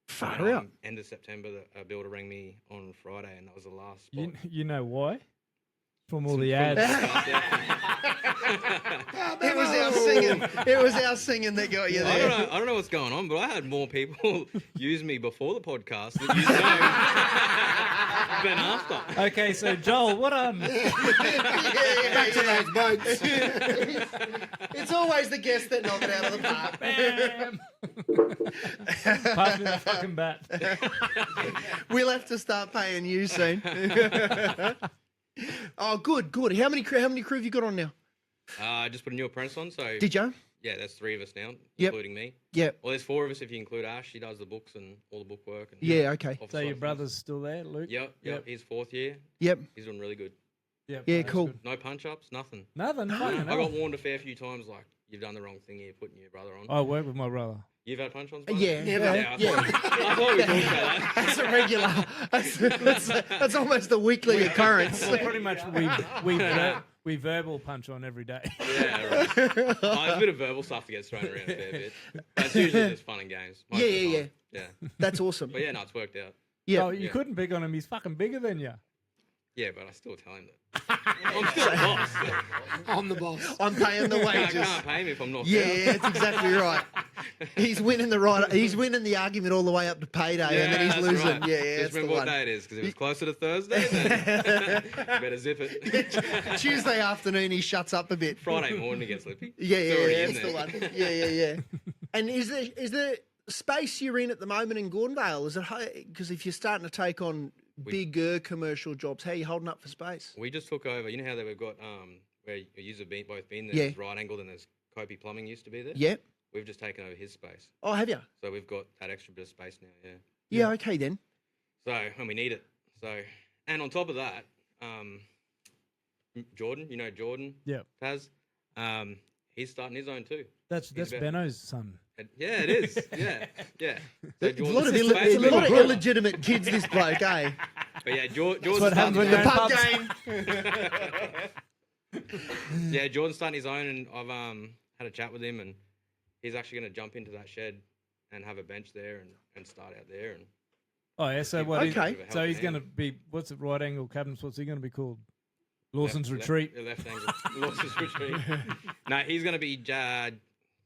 Far out. End of September, a builder rang me on Friday, and that was the last spot. You know why? From all the ads. It was our singing. It was our singing that got you I there. don't know what's going on, but I had more people use me before the podcast than you know than after. Okay, so Joel, what Back to those boats. It's always the guest that knock it out of the park. Bam! Pass me the fucking bat. We'll have to start paying you soon. Oh, good. How many crew have you got on now? I just put a new apprentice on, so Did you? yeah, that's 3 of us now, Yep. including me. Yeah. Well, there's 4 of us if you include Ash. She does the books and all the bookwork. And Yeah. Okay. office So side your of things. brother's still there, Luke? Yep. He's 4th year. Yep. He's doing really good. Yep. Yeah. That's Cool. good. No punch ups, nothing. Nothing. Fucking I hell. got warned a fair few times, like, you've done the wrong thing here, putting your brother on. I work with my brother. You've had punch ons? brother? Yeah. Never. Yeah, Yeah. I thought we talked about that. That's a regular. That's almost a weekly occurrence. Well, pretty much we verbal punch on every day. Yeah, right. There's a bit of verbal stuff that gets thrown around a fair bit. But it's usually just fun and games. most of the Yeah. time. Yeah. That's awesome. But yeah, no, it's worked out. Yeah. Oh, you Yeah. couldn't pick on him. He's fucking bigger than you. Yeah, but I still tell him that. I'm still a boss. I'm the boss. I'm paying the I wages. can't pay him if I'm not Yeah, there. that's exactly right. He's winning He's winning the argument all the way up to payday, and then he's that's losing. right. Yeah, Just that's the remember what one. day it is, because if it's closer to Thursday, then you better zip it. Tuesday afternoon, he shuts up a bit. Friday morning, he gets lippy. Yeah, It's already in that's the there. one. Yeah. And is there space you're in at the moment in Gordondale? Is it because if you're starting to take on bigger commercial jobs, how are you holding up for space? We just took over. You know how we've got where you have both been there. Yeah. There's right angled and there's Copy Plumbing used to be there. Yeah. We've just taken over his space, Oh, have you? so we've got that extra bit of space now. Yeah. Yeah. Okay then. So and we need it. So and on top of that, Jordan, you know Jordan. Yeah. Taz, he's starting his own too. That's about- Benno's son. Yeah, it is. Yeah. So There's a lot of, Jordan's there's a space- lot of illegitimate kids, this bloke, eh? But yeah, Jordan's what happens starting when The you're in pub pubs. game. yeah, Jordan's starting his own, and I've had a chat with him, and he's actually going to jump into that shed and have a bench there and start out there. And Oh yeah. So what? Okay. So he's going to be. What's it? Right angle cabinets. What's he going to be called? Lawson's Retreat. Left angle. Lawson's Retreat. No, he's going to be.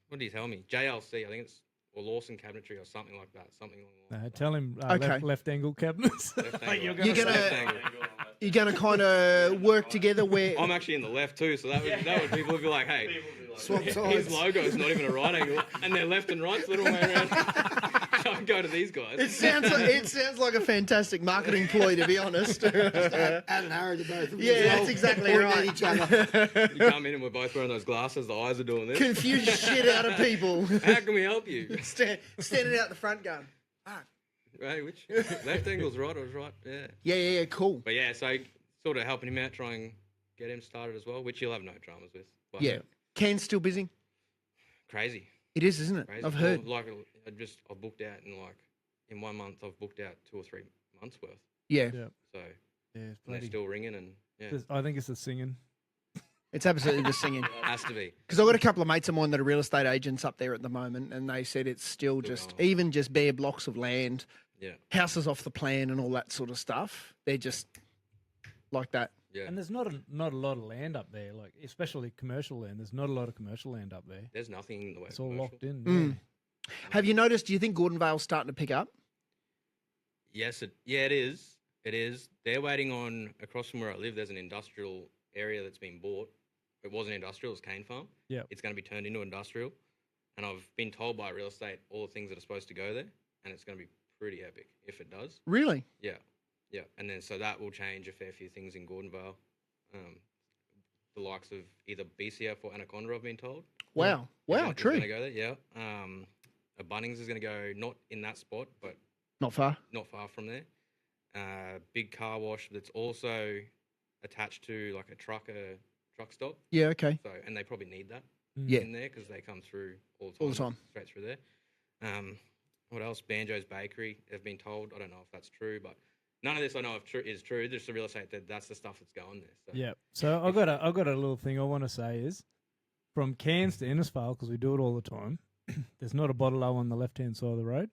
What did he tell me? JLC, I think it's, or Lawson Cabinetry or something like that. Something along those lines. Tell him Okay. left angle cabinets. Left angle. You're You're say- gonna- Left angle. You're going to kind of work together where. I'm actually in the left too, so that would people would be like, hey, Swap his sides. logo's not even a right angle, and they're left and right, so the way around. Don't go to these guys. It sounds like a fantastic marketing ploy, to be honest. Add and Harry to both of them. Yeah, as well. that's exactly Pointing at right. each other. You come in and we're both wearing those glasses. The eyes are doing this. Confuse shit out of people. How can we help you? Standing out the front gun. Right, which left angle's right or right? Yeah. Yeah, cool. But yeah, so sort of helping him out, try and get him started as well, which he'll have no dramas with. But Yeah. Ken's still busy? crazy. It is, isn't it? Crazy. I've heard. Like I've booked out in 1 month. I've booked out 2 or 3 months worth. Yeah. Yeah. So Yeah, it's and they're bloody- still ringing, and yeah, I think it's the singing. It's absolutely the singing. has to be. Because I've got a couple of mates of mine that are real estate agents up there at the moment, and they said it's still just, going. even just bare blocks of land, Yeah, houses off the plan and all that sort of stuff. They're just like that. yeah. And there's not a lot of land up there, like especially commercial land. There's not a lot of commercial land up there. There's nothing in the way. It's of all commercial. locked in. Mm. Have you noticed, do you think Gordonvale's starting to pick up? Yes, it is. It is. They're waiting on across from where I live. There's an industrial area that's been bought. It wasn't industrial. It's cane farm. Yeah. It's going to be turned into industrial, and I've been told by real estate all the things that are supposed to go there, and it's going to be pretty epic if it does. Really? Yeah, and then so that will change a fair few things in Gordonvale. The likes of either BCF or Anaconda, I've been told. Wow. Wow, Is true. going to go there. Yeah. A Bunnings is going to go not in that spot, but Not far. not far from there. Big car wash that's also attached to like a truck stop. Yeah, okay. So and they probably need that Yeah. in there because they come through all the time. All the time. Straight through there. What else? Banjo's Bakery. They've been told. I don't know if that's true, but none of this I know if is true. Just the real estate that's the stuff that's going there. So. Yeah. So I've got a little thing I want to say is from Cairns to Innisfail, because we do it all the time. There's not a bottle O on the left hand side of the road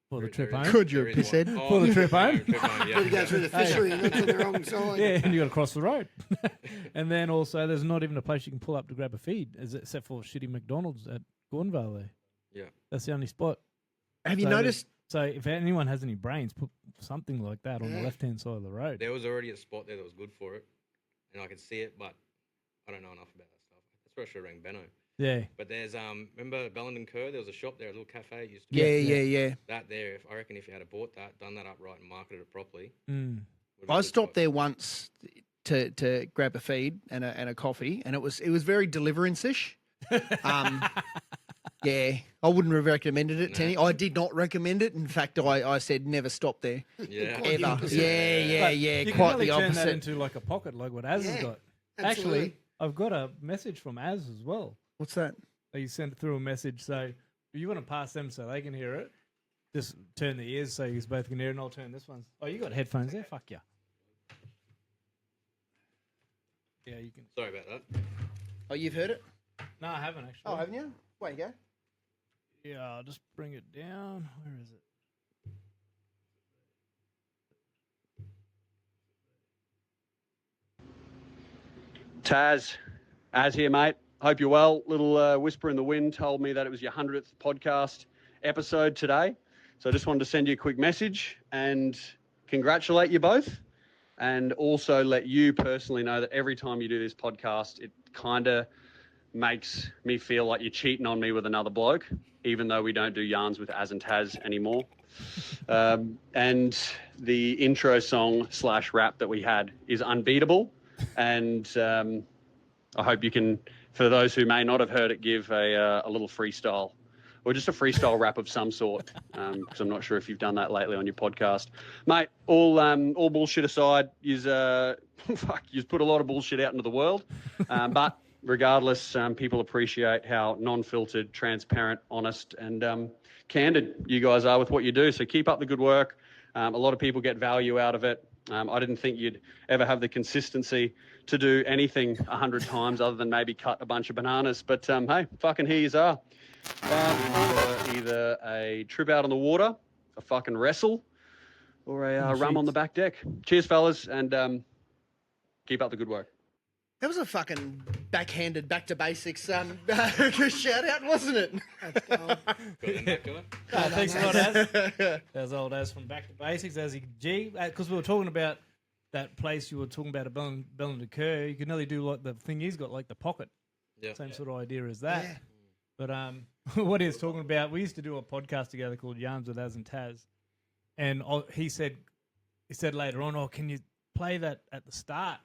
for the trip home. Good, you're a There is one. pisshead. For the trip home? Trip home, yeah. Got to go through the fishery and that's on the wrong side. Yeah, and you got to cross the road. And then also, there's not even a place you can pull up to grab a feed, except for shitty McDonald's at Gordonvale there. Yeah. That's the only spot. Have you So noticed? So if anyone has any brains, put something like that on the Yeah. left-hand side of the road. There was already a spot there that was good for it, and I could see it, but I don't know enough about that stuff. That's where I should ring Benno. Yeah. But there's remember Bellenden Kerr? There was a shop there, a little cafe. Used to Yeah. That there. If I reckon if you had bought that, done that up right, and marketed it properly, Mm. would be a I good stopped spot. there once to grab a feed and a coffee, and it was very deliverance-ish. Yeah, I wouldn't have recommended it to any. I did not recommend it. In fact, I said never stop there Yeah. Quite the ever. opposite. Yeah, But yeah. You Quite can really the turn that opposite. into like a pocket, like what Az has Yeah, got. absolutely. Actually, I've got a message from Az as well. What's that? He sent through a message. So you want to pass them so they can hear it. Just turn the ears so you both can hear it, and I'll turn this one. Oh, you got headphones there? Fuck yeah. Yeah, you can. Sorry about that. Oh, you've heard it? No, I haven't actually. Oh, haven't you? Where you go? Yeah, I'll just bring it down. Where is it? Taz, Az here, mate. Hope you're well. Little whisper in the wind told me that it was your 100th podcast episode today. So I just wanted to send you a quick message and congratulate you both, and also let you personally know that every time you do this podcast, it kind of makes me feel like you're cheating on me with another bloke, even though we don't do yarns with Az and Taz anymore. And the intro song / rap that we had is unbeatable. And I hope you can, for those who may not have heard it, give a little freestyle, or just a freestyle rap of some sort, because I'm not sure if you've done that lately on your podcast. Mate, all bullshit aside, you've put a lot of bullshit out into the world, but regardless, people appreciate how non-filtered, transparent, honest, and candid you guys are with what you do. So keep up the good work. A lot of people get value out of it. I didn't think you'd ever have the consistency to do anything 100 times other than maybe cut a bunch of bananas. But hey, fucking here you are. Either a trip out on the water, a fucking wrestle, or a rum on the back deck. Cheers, fellas, and keep up the good work. That was a fucking backhanded, back to basics shout out, wasn't it? Got them back to it. Thanks a lot, Az. As old as from Back to Basics, as G. Because we were talking about that place you were talking about at Bellin de Kerr. You can nearly do like the thing he's got, like the pocket. Yeah. Same sort of idea as that. Yeah. But what he was talking about, we used to do a podcast together called Yarns with Az and Taz, and he said later on, can you play that at the start?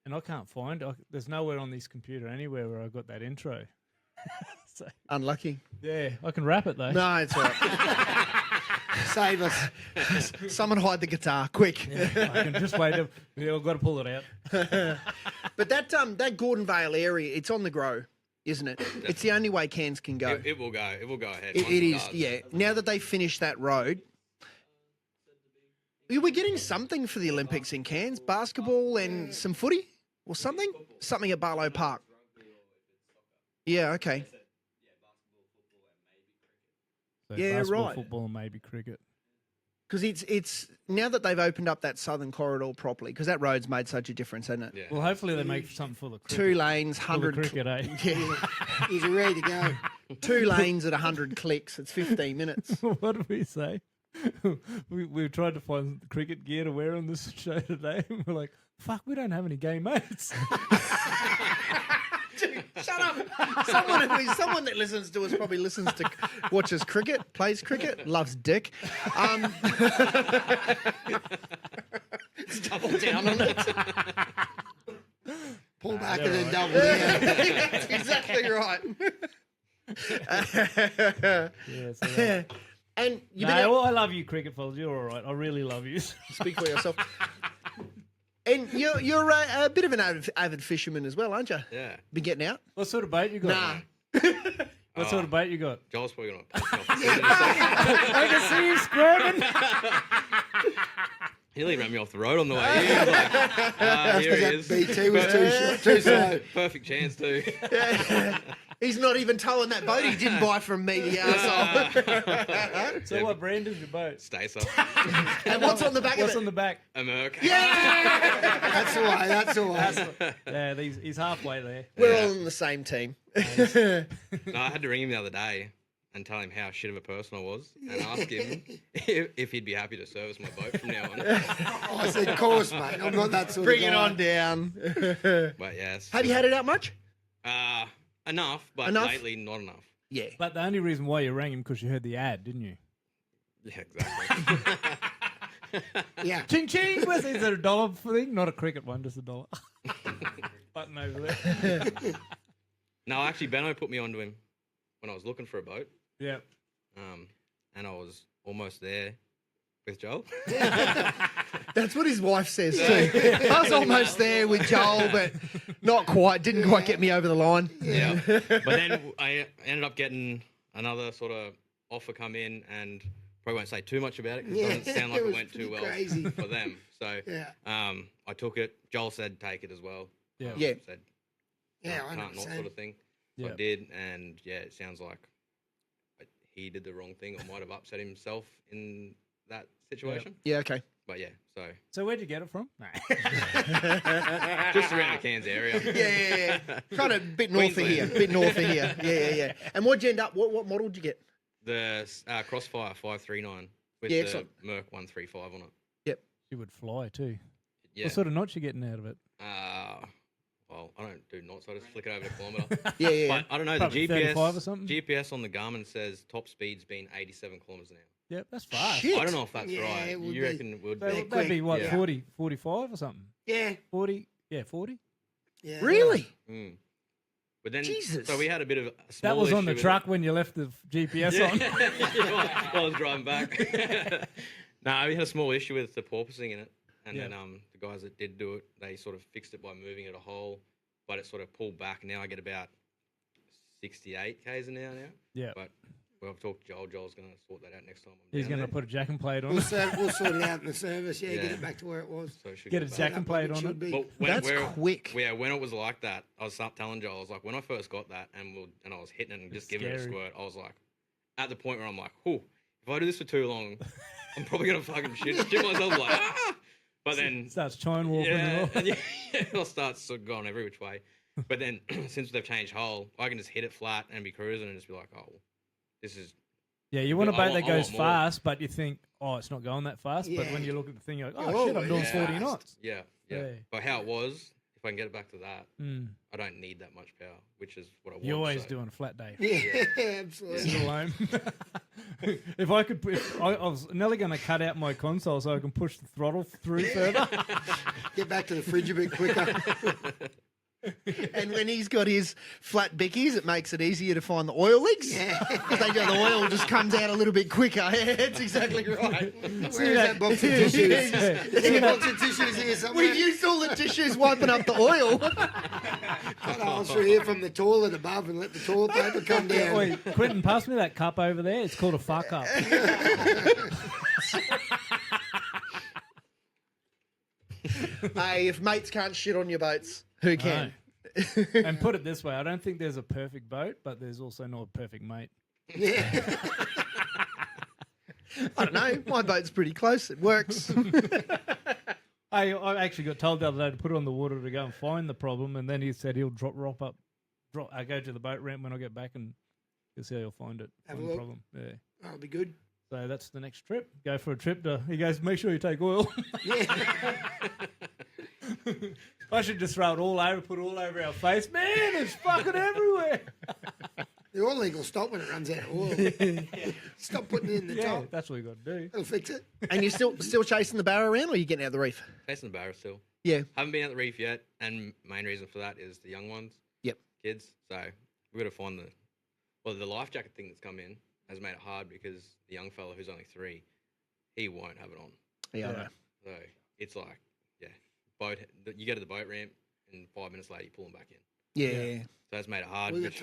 And I can't find it. There's nowhere on this computer anywhere where I got that intro. So, Unlucky. yeah, I can rap it though. No, it's all right. Save us. Someone hide the guitar, quick. Yeah, I can just wait. I've got to pull it out. But that Gordon Vale area, it's on the grow, isn't it? It's the only way Cairns can go. It will go. It will go ahead. It once is, does. yeah. Now that they finished that road, we're getting something for the Olympics in Cairns, basketball and some footy or something? Something at Barlow Park. Yeah, okay. So Yeah, basketball, right. Football, and maybe cricket. Because it's now that they've opened up that southern corridor properly, because that road's made such a difference, hasn't it? Yeah. Well, hopefully they make something for the cricket. 2 lanes, For the 100 cricket, eh? Yeah. He's ready to go. 2 lanes at 100 clicks. It's 15 minutes. What did we say? we tried to find cricket gear to wear on this show today. And we're like, fuck, we don't have any gay mates. Dude, shut up. Someone that listens to us probably watches cricket, plays cricket, loves dick. Let's double down on it. Pull back and then double down. That's exactly right. Yeah, so that- And you've no, been out, well, I love you, cricket fellas. You're all right. I really love you. speak for yourself. And you're a bit of an avid fisherman as well, aren't you? Yeah. Been getting out? What sort of bait you got? Nah. What sort of bait you got? Joel's probably going to piss me off. I can see you squirming. He nearly ran me off the road on the way. He was like, here he is. BT was too short, too slow. Perfect chance too. He's not even towing that boat he didn't buy from me, the arsehole. So what brand is your boat? Stacer. And what's on the back What's of on it? the back? A Merc. That's the way. That's the way. Yeah, he's halfway there. We're Yeah. all on the same team. No, I had to ring him the other day and tell him how shit of a person I was and ask him if he'd be happy to service my boat from now on. I said, of course, mate. I'm not that sort Bring of it guy. on down. But yes. Have you had it out much? Enough, but Enough? lately not enough. Yeah. But the only reason why you rang him because you heard the ad, didn't you? Yeah, exactly. Yeah. Ching ching. Is it a dollar thing? Not a cricket one, just a dollar. Button over there. No, actually, Benno put me onto him when I was looking for a boat, Yeah. and I was almost there with Joel. That's what his wife says too. I was almost there with Joel, but not quite. Didn't quite get me over the line. Yeah. But then I ended up getting another sort of offer come in, and probably won't say too much about it because it doesn't sound like it it was went too well crazy. for them. So Yeah. I took it. Joel said take it as well. Yeah. Yeah. Said Yeah, can't not 100%. sort of thing. So Yeah. I did, and yeah, it sounds like he did the wrong thing or might have upset himself in that situation. Yeah, okay. But yeah, so So where'd you get it from? Nah. just around the Cairns area. Yeah. Kind of bit north of here. Bit north of here. Yeah. And what'd you end up? What model did you get? The Crossfire 539 with Yeah, the excellent. Merc 135 on it. Yep. You would fly too. Yeah. What sort of knots you getting out of it? Well, I don't do knots. I just flick it over the kilometre. Yeah. But I don't know. Probably The 35 or something? GPS on the Garmin says top speed's been 87 kilometres an hour. Yep, that's fast. Shit. I don't know if that's Yeah, right. it would You be. reckon it would So be? that'd be what, Yeah. 40, 45 or something? Yeah. 40? Yeah, 40? Yeah. Really? Mm. But then, Jesus. so we had a bit of a small That was on the issue with truck it. when you left the GPS Yeah. on. While I was driving back. No, we had a small issue with the porpoising in it. And Yeah. then the guys that did do it, they sort of fixed it by moving it a hole, but it sort of pulled back. Now I get about 68 k's an hour now. Yeah. But well, I've talked to Joel. Joel's going to sort that out next time. He's going to put a jack and plate on We'll, it. we'll sort it out in the service. Yeah, Yeah. get it back to where it was. So it should Get go a back. jack and plate It on should it. be. But That's quick. Yeah, when it was like that, I was telling Joel, I was like, when I first got that and I was hitting it and just giving it a scary. squirt, I was like, at the point where I'm like, if I do this for too long, I'm probably going to fucking shit myself like, ah! But then, Starts chine walking yeah, and all. I'll start sort of going every which way. But then, since they've changed hole, I can just hit it flat and be cruising and just be like, oh, this is, Yeah, you want a I boat want- that I goes want more. fast, but you think, oh, it's not going that fast. But Yeah. when you look at the thing, you're like, oh, Oh, shit, I'm doing yeah. 40 knots. yeah. Yeah. But how it was, if I can get it back to that, Mm. I don't need that much power, which is what I want. You always so. do on a flat day. Yeah, absolutely. Sit alone. If I could, I was nearly going to cut out my console so I can push the throttle through further. Get back to the fridge a bit quicker. And when he's got his flat bickies, it makes it easier to find the oil leaks. Yeah. Because the oil just comes out a little bit quicker. Yeah, that's exactly right. Where is that box of tissues? There's a box of tissues here somewhere. We've used all the tissues wiping up the oil. Cut a hole through here from the toilet above and let the toilet paper come down. Oi, Quentin, pass me that cup over there. It's called a fuck up. Hey, if mates can't shit on your boats, who can? And put it this way, I don't think there's a perfect boat, but there's also not a perfect mate. Yeah. I don't know. My boat's pretty close. It works. I actually got told the other day to put it on the water to go and find the problem, and then he said he'll I go to the boat ramp when I get back, and he'll see how you'll find it. Have a Find the look. problem. Yeah. That'll be good. So that's the next trip. Go for a trip to. He goes, make sure you take oil. I should just throw it all over, put it all over our face. Man, it's fucking everywhere. The oil leak will stop when it runs out of oil. Stop putting it in the Yeah, top. that's what you got to do. It'll fix it. And you're still chasing the barra around, or are you getting out of the reef? Chasing the barra still. Yeah. Haven't been at the reef yet, and main reason for that is the young ones. Yep. Kids. So we've got to find the life jacket thing that's come in has made it hard because the young fella who's only 3, he won't have it on. Yeah, I know. So it's like, boat. You go to the boat ramp, and 5 minutes later you pull them back in. Yeah. So that's made it hard. We got which-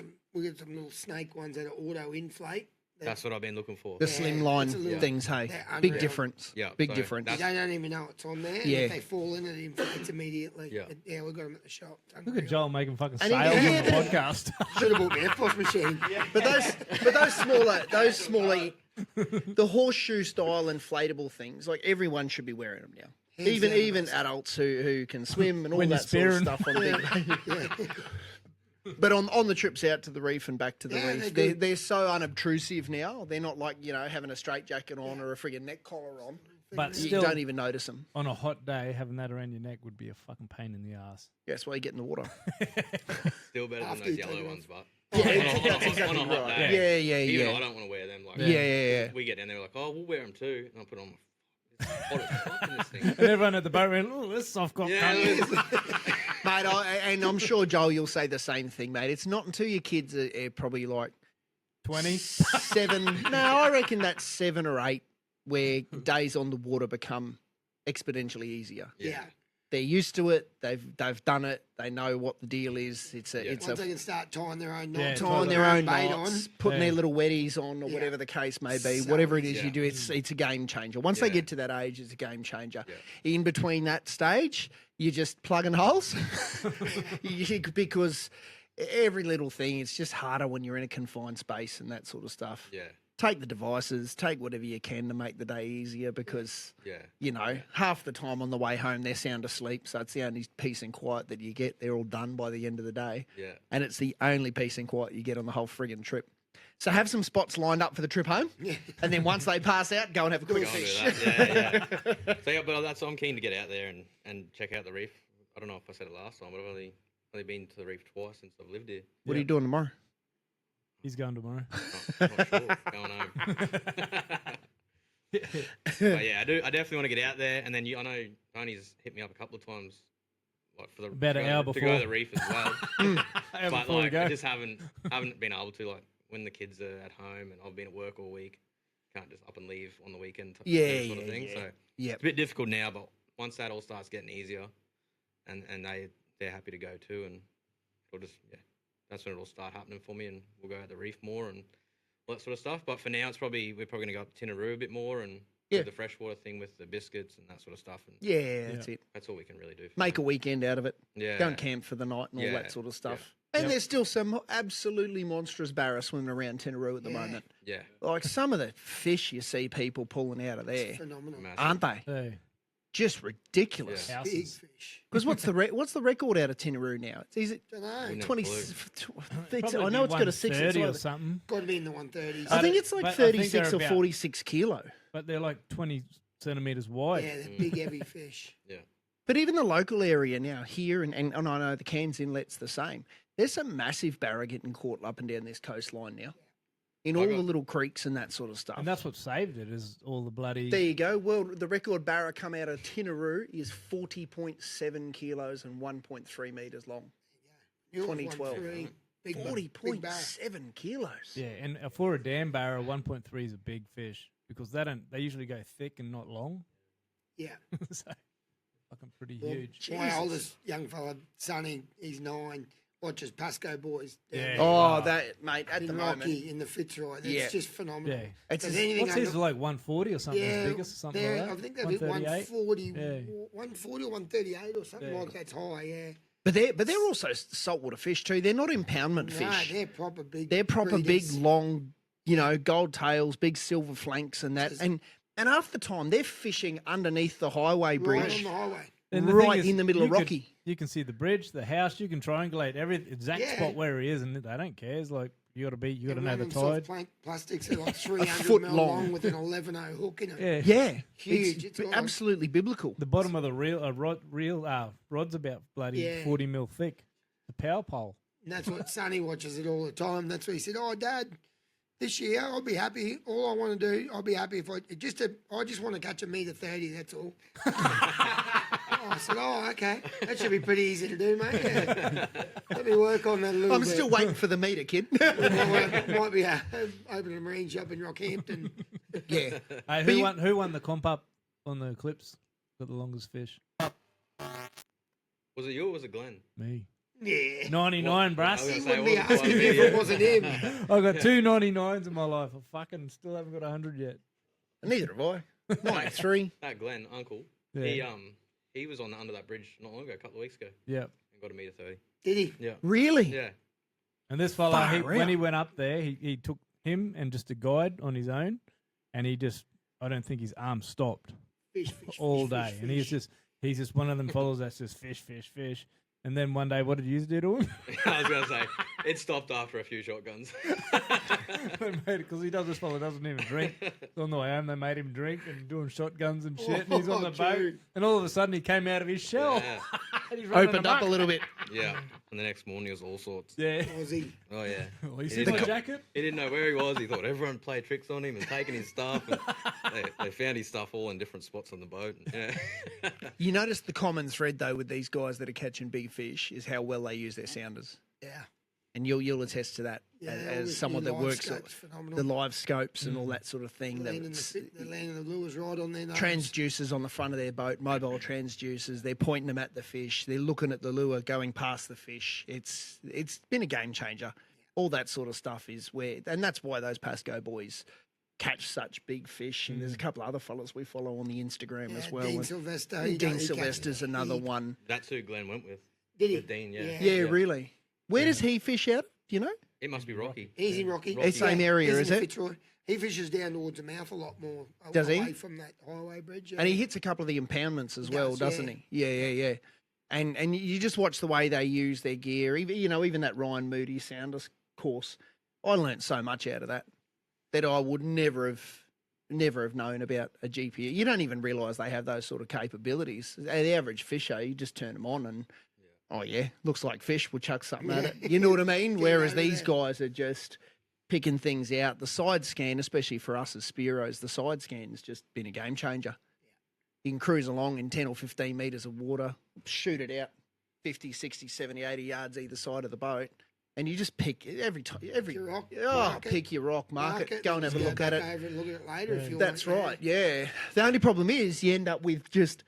some little snake ones that are auto inflate. that's what I've been looking for. The Yeah, slimline it's a little- things, hey. they're Big unreal. difference. Yeah, Big so difference. You don't even know it's on there. Yeah. And if they fall in, it inflates immediately. Yeah. Yeah, we got them at the shop. Look at Joel making fucking And he- sales yeah, on the but- podcast. Should have bought me a FOSS machine. But those smaller, the horseshoe style inflatable things, like everyone should be wearing them now. Hands Even down, even mate. adults who can swim and all When you're that sort of spearing. stuff on big. But on the trips out to the reef and back to the Yeah, reef, they're good. they're so unobtrusive now. They're not like having a straight jacket on or a friggin' neck collar on. But You still, don't even notice them. on a hot day, having that around your neck would be a fucking pain in the ass. That's why you get in the water. Still better than After those you take yellow it ones, but Yeah, on a hot right. day, Yeah, even yeah. I don't want to wear them. Like, Yeah. we get down there like, oh, we'll wear them too, and I put on. It's hot as fuck in this thing. And everyone at the boat ran, oh, this soft cock Yeah, cunt. Mate, and I'm sure, Joel, you'll say the same thing, mate. It's not until your kids are probably like 20. 7. No, I reckon that's 7 or 8 where days on the water become exponentially easier. Yeah. They're used to it. They've done it. They know what the deal is. It's Yeah. a Once they can start tying their own Yeah, knots, tying their own bait knots, on. putting Yeah. their little wetties on, or Yeah. whatever the case may be. So Whatever it is easy. you do, it's a game changer. Once they Yeah. get to that age, it's a game changer. Yeah. In between that stage, you're just plugging holes because every little thing, it's just harder when you're in a confined space and that sort of stuff. Yeah. take the devices, take whatever you can to make the day easier because, Yeah. you know, half the time on the way home they're sound asleep. So it's the only peace and quiet that you get. They're all done by the end of the day. Yeah. And it's the only peace and quiet you get on the whole friggin' trip. So have some spots lined up for the trip home. Yeah. And then once they pass out, go and have a quick Go and do fish. that. Yeah. So yeah, but I'm keen to get out there and check out the reef. I don't know if I said it last time, but I've only been to the reef twice since I've lived here. What are you doing tomorrow? He's going tomorrow. Not sure. Going home. But yeah, I definitely want to get out there. And then I know Tony's hit me up a couple of times, like for the About an hour to go before. to the reef as well. Hour But before we like, go. I just haven't been able to, like, when the kids are at home and I've been at work all week, can't just up and leave on the weekend. Yeah, sort of yeah, thing. yeah. So Yep. it's a bit difficult now, but once that all starts getting easier, and they're happy to go too, and it'll just that's when it'll start happening for me, and we'll go out the reef more and all that sort of stuff. But for now, we're probably gonna go up to Tinaroo a bit more and Yeah. do the freshwater thing with the biscuits and that sort of stuff. And Yeah, that's it. that's all we can really do. For Make a now. weekend out of it. Yeah. Go and camp for the night and all Yeah, that sort of stuff. yeah. And Yep. there's still some absolutely monstrous barra swimming around Tinaroo at the moment. Yeah. Like some of the fish you see people pulling out of there, It's phenomenal. Massive. aren't they? Hey, Just ridiculous. Yeah. Big houses. fish. Because what's the record out of Tinaroo now? Is it Don't know. No 20? clue. I know it's got a 6. 30 It's or like, something, Got to be in the 130s. I think it's like But I think 36 they're or about- 46 kilo. but they're like 20 centimeters wide. Yeah, they're big, heavy fish. Yeah. But even the local area now here, and I know the Cairns Inlet's the same. There's some massive barra getting caught up and down this coastline now, in I all got- the little creeks and that sort of stuff. And that's what saved it is all the bloody. There you go. Well, the record barra come out of Tinaroo is 40.7 kilos and 1.3 metres long. Yours 2012. 1.3, big barra. 40.7 kilos. Yeah, and for a dam barra, 1.3 is a big fish because they usually go thick and not long. Yeah. So fucking pretty Well, huge. My Jesus. oldest young fella, Sonny, he's 9, watches Pasco Boys. down Yeah. there Oh, Wow. that, mate, at in the Rocky moment. in the Fitzroy. It's Yeah. just phenomenal. Yeah. It's Because just- anything What's his under- like 140 or something? Yeah, His biggest or something they're- like that. I think they've hit 140, Yeah. 140 or 138 or something Yeah. like that's high, yeah. But they're also saltwater fish too. They're not impoundment No, fish. they're proper big. They're proper breeders. big, long, gold tails, big silver flanks and that. Just- And half the time they're fishing underneath the highway Right bridge. on the highway. And the thing right is, in the middle of you can- Rocky. You can see the bridge, the house. You can triangulate every exact Yeah. spot where he is, and they don't care. It's like you got to know the One of them tide. soft plastics are like 300 foot mil long. long with an 11.0 hook in it. Yeah. Yeah, Huge. It's It's absolutely biblical. The bottom of the rod's about bloody Yeah. 40 mil thick. The power pole. And that's what Sonny watches it all the time. That's what he said, "Oh, Dad, this year I'll be happy. All I want to do, I'll be happy if I just want to catch a metre 30. That's all." I said, "Oh, okay. That should be pretty easy to do, mate. Yeah. Let me work on that a little I'm bit. still waiting for the meter, kid. might be opening a marine shop in Rockhampton." Yeah. Hey, But you- who won the comp up on the clips for the longest fish? Was it you or was it Glenn? Me. Yeah. 99, What? I bruss. was He gonna say, wouldn't be what was asking it? me if Yeah. it wasn't him. I've got two 99s in my life. I fucking still haven't got 100 yet. Neither have I. 93. That Glenn, uncle. Yeah. He was on under that bridge not long ago, a couple of weeks ago, Yeah. and got a metre 30. Did he? Yeah. Really? Yeah. And this fella, Far when out. he went up there, he took him and just a guide on his own, and I don't think his arm stopped Fish, all fish, day. fish, And fish. he's just one of them followers that's just fish, fish, fish. And then one day, what did you do to him? I was gonna say it stopped after a few shotguns. Because he does this fella doesn't even drink. So on the way home, they made him drink and doing shotguns and shit. And he's on the boat, dude. and all of a sudden he came out of his shell. Yeah. And he's running Opened up a amok. little bit. Yeah. And the next morning it was all sorts. Yeah. Aussie. Oh yeah. Well, you He see didn't my know- jacket? He didn't know where he was. He thought everyone played tricks on him and taking his stuff. And they found his stuff all in different spots on the boat. Yeah. You notice the common thread, though, with these guys that are catching big fish is how well they use their sounders. Yeah. And you'll attest to that Yeah, all as this someone new that live works scope's phenomenal. the live scopes and all that sort of thing. They're landing the lures right on their nose. Transducers on the front of their boat, mobile transducers. They're pointing them at the fish. They're looking at the lure going past the fish. It's been a game changer. All that sort of stuff is where, and that's why those Pasco boys catch such big fish. And there's a couple other fellas we follow on the Instagram Yeah, as well. Dean And Sylvester. Dean he catches Sylvester's a another heap. one. That's who Glenn went with. Did he? With Dean, yeah. Yeah. Yeah, really. Where does he fish out? Do you know? It must be Rocky. He's in Rocky. Rocky. Same area, he's is in it? Fitzroy. He fishes down towards the mouth a lot more. Does he? Away from that highway bridge. And he hits a couple of the impoundments as well, does, doesn't he? Yeah. And you just watch the way they use their gear. Even that Ryan Moody Sounders course. I learnt so much out of that I would never have known about a GPS. You don't even realise they have those sort of capabilities. The average fisher, you just turn them on and, oh yeah, looks like fish. We'll chuck something at it. You know what I mean? Whereas these guys are just picking things out. The side scan, especially for us as Spiros, the side scan has just been a game changer. You can cruise along in 10 or 15 metres of water, shoot it out 50, 60, 70, 80 yards either side of the boat, and you just pick every time. Pick your rock, mark it, go and have a look at it. Over and look at it later if you That's want. right, yeah. The only problem is you end up with just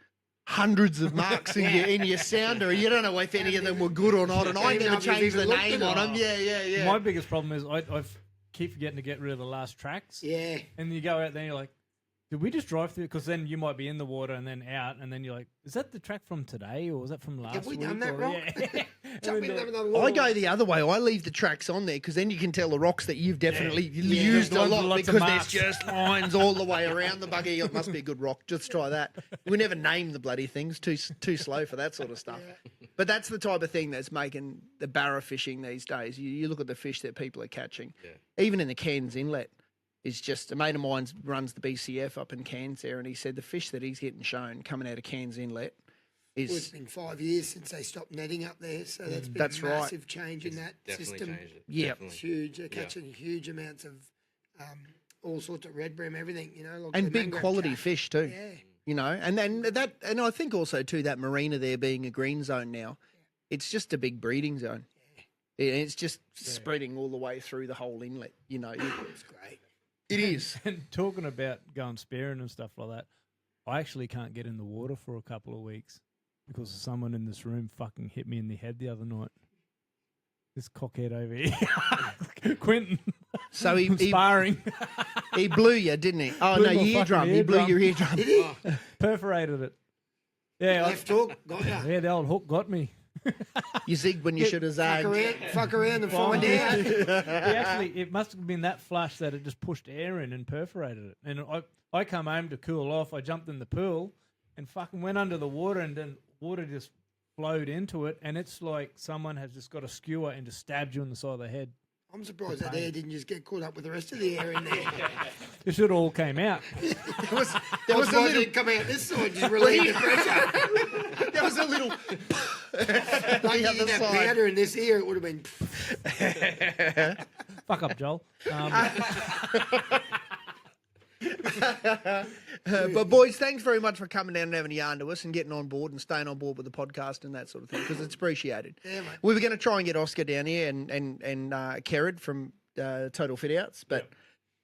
hundreds of marks in your sounder. You don't know if any of them were good or not, and I Even never if you've changed the even looked name at on it. them. Yeah. My biggest problem is I keep forgetting to get rid of the last tracks. Yeah. And you go out there and you're like, did we just drive through? Because then you might be in the water and then out, and then you're like, is that the track from today or was that from last Have we week? done that or, wrong? Yeah. Jump in And there then, with another I go the other way. I leave the tracks on there because then you can tell the rocks that you've definitely used The a ones with lot lots of because there's marks. just lines all the way around the buggy. It must be a good rock. Just try that. We never name the bloody things. Too slow for that sort of stuff. But that's the type of thing that's making the barra fishing these days. You look at the fish that people are catching, even in the Cairns Inlet. Is just a mate of mine runs the BCF up in Cairns there, and he said the fish that he's getting shown coming out of Cairns Inlet It's is been 5 years since they stopped netting up there, so that's been That's a right. massive change in that Definitely system. changed it. Yeah. Definitely. It's huge. They're catching huge amounts of all sorts of red brim, everything, like and the big mangrove quality jack. fish too. Yeah. And I think also too that marina there being a green zone now, it's just a big breeding zone. It's just spreading all the way through the whole inlet. It's great. It is. and talking about going spearing and stuff like that, I actually can't get in the water for a couple of weeks because someone in this room fucking hit me in the head the other night. This cockhead over here, Quentin. So he sparring, he blew you, didn't he? Oh Blew no, my your eardrum. fucking He blew your eardrum. eardrum. perforated it. Yeah, Left hook, got ya. yeah, the old hook got me. You zigged when you should have zagged. Fuck around and find out. It must have been that flush that it just pushed air in and perforated it. And I come home to cool off. I jumped in the pool and fucking went under the water, and then water just flowed into it. And it's like someone has just got a skewer and just stabbed you in the side of the head. I'm surprised that air didn't just get caught up with the rest of the air in there. It should have all came out. There was a little. It'd come out this side, just relieve the pressure. There was a little. Like the other that side. powder in this ear, it would have been. Fuck up, Joel. But boys, thanks very much for coming down and having a yarn to us and getting on board and staying on board with the podcast and that sort of thing because it's appreciated. Yeah, mate. We were going to try and get Oscar down here and Kerrod from Total Fit Outs, but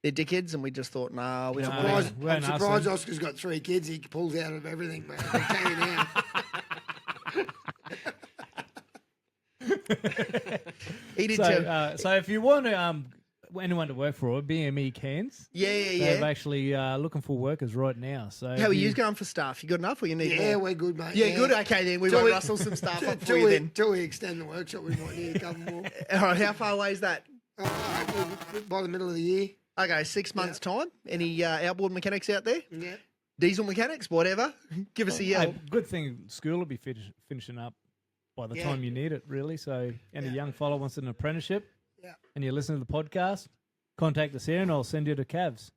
they're dickheads and we just thought, nah, we don't No. want to. Surprised, we I'm won't ask surprised them. Oscar's got 3 kids. He pulls out of everything, mate. They tell you now. He did So, tell. so if you want to, anyone to work for BME Cairns, Yeah. they're actually looking for workers right now. So How are if you going for staff? You got enough or you need Yeah, more? we're good, mate. Yeah, good. Okay, then we Till won't we- rustle some staff up for Till you we, then. till we extend the workshop, we might need a couple more. All right, how far away is that? By the middle of the year. Okay, 6 months' time. Any outboard mechanics out there? Yeah. Diesel mechanics, whatever. Give us a yell. Hey, good thing school will be finishing up by the time you need it, really. So, any young fellow wants an apprenticeship, and you listen to the podcast, contact us here, and I'll send you to Cavs.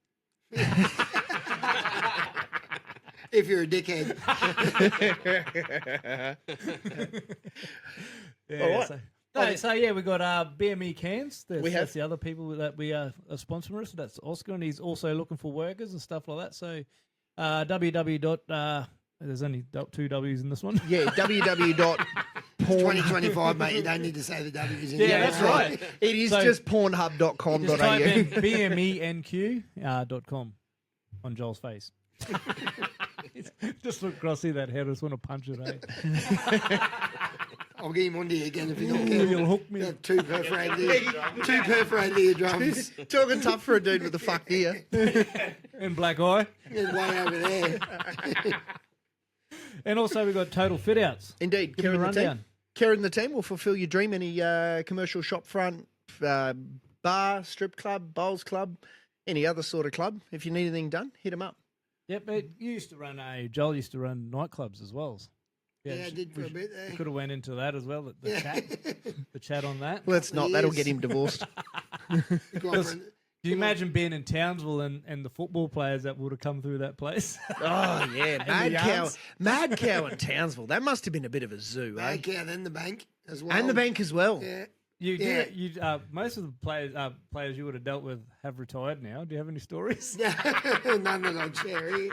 If you're a dickhead. So we got BME Cairns. That's have. the other people that we are sponsoring us. That's Oscar, and he's also looking for workers and stuff like that. So www. There's only 2 W's in this one. Yeah, www. 2025, mate. You don't need to say the W's in Yeah, there. that's right. It is So- just pornhub.com.au. Just type in bmenq.com on Joel's face. Just look across, see that head. I just want to punch it, eh? I'll get him on to you again if you don't care. You'll hook me. You have 2 perforated eardrums. Talking tough for a dude with a fucked ear. And black eye. There's one over there. And also we got Total Fit Outs. Indeed, Give Karen me a the team. rundown. Karen the team will fulfil your dream. Any commercial shop front, bar, strip club, bowls club, any other sort of club, if you need anything done, hit them up. Yep, but you used to run Joel used to run nightclubs as well. Yeah, I did for a bit there. We could have went into that as well. The chat on that. Let's not. That'll get him divorced. Can you imagine being in Townsville and the football players that would have come through that place? Oh yeah, Mad Cow in Townsville. That must have been a bit of a zoo, Mad Cow, then the bank as well. And the bank as well. Yeah. Most of the players you would have dealt with have retired now. Do you have any stories? None that I'd share here.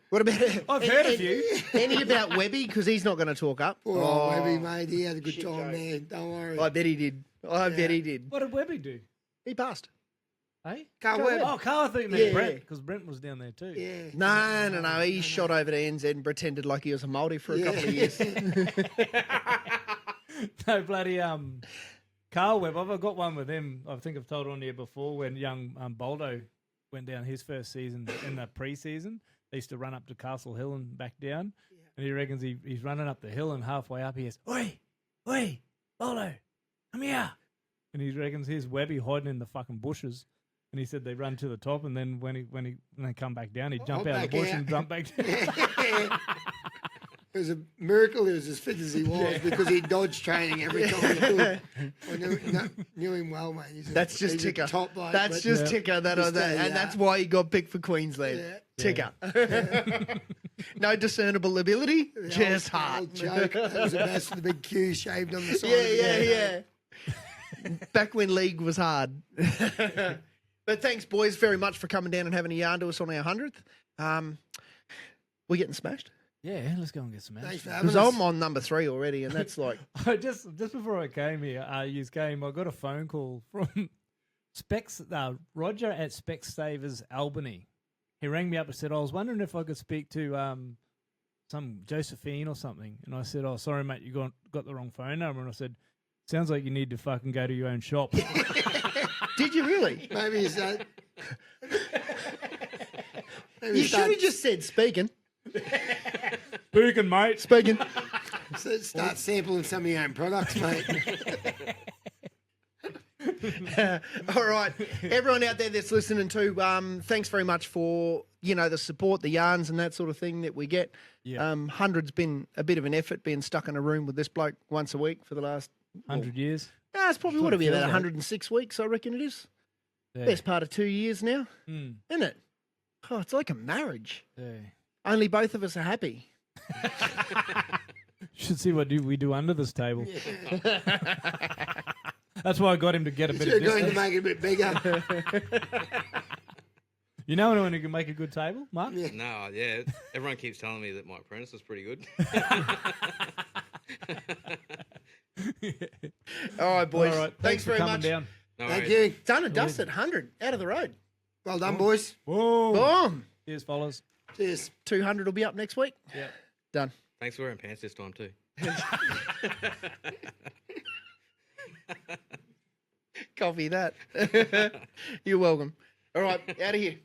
What about? I've heard a few. Any about Webby? Because he's not going to talk up. Poor old Webby, mate. He had a good time there. Don't worry. I bet he did. I bet he did. What did Webby do? He passed. Hey, Carl Webb. Oh, Carl, I thought you meant Brent, because Brent was down there too. Yeah. No. He shot over to NZ and pretended like he was a Māori for a couple of years. No, bloody Carl Webb. I've got one with him. I think I've told on here before when young Boldo went down his first season in the pre-season. They used to run up to Castle Hill and back down. Yeah. And he reckons he's running up the hill and halfway up he goes, Oi, Boldo, come here. And he reckons here's Webby hiding in the fucking bushes. And he said they run to the top, and then when they come back down, he'd jump out of the bush and jump back down. It was a miracle he was as fit as he was because he dodged training every time he could. I knew him well, mate. That's just Ticker. Top bloke, that's just Ticker. And that's why he got picked for Queensland. Yeah. Ticker. Yeah. No discernible ability, just heart. Joke. That was the best with the big Q shaved on the side. Yeah. Back when league was hard. But thanks, boys, very much for coming down and having a yarn to us on our 100th. We're getting smashed. Yeah, let's go and get some action. Thanks for having us. Because I'm on number 3 already, and that's like... just before I came here, I got a phone call from Roger at Specsavers Albany. He rang me up and said, I was wondering if I could speak to some Josephine or something. And I said, oh, sorry, mate, you got the wrong phone number. And I said, sounds like you need to fucking go to your own shop. Did you really? Maybe you said... You should have just said speaking. Speaking, mate. Speaking. So start sampling some of your own products, mate. All right. Everyone out there that's listening to, thanks very much for, the support, the yarns and that sort of thing that we get. Yeah. 100's been a bit of an effort being stuck in a room with this bloke once a week for the last... 100 years? It's probably would have been about 106 weeks, I reckon it is. Yeah. Best part of 2 years now, isn't it? Oh, it's like a marriage. Yeah. Only both of us are happy. Should see what we do under this table. Yeah. That's why I got him to get a bit of distance. You're going to make it a bit bigger. You know anyone who can make a good table, Mark? Yeah. No, yeah. Everyone keeps telling me that my apprentice is pretty good. All right, boys. All right. Thanks very much. Down. No Thank worries. you. Done and dusted. 100 out of the road. Well done, boys. Whoa. Boom. Cheers, fellas. Cheers. 200 will be up next week. Yeah. Done. Thanks for wearing pants this time too. Copy that. You're welcome. All right, out of here.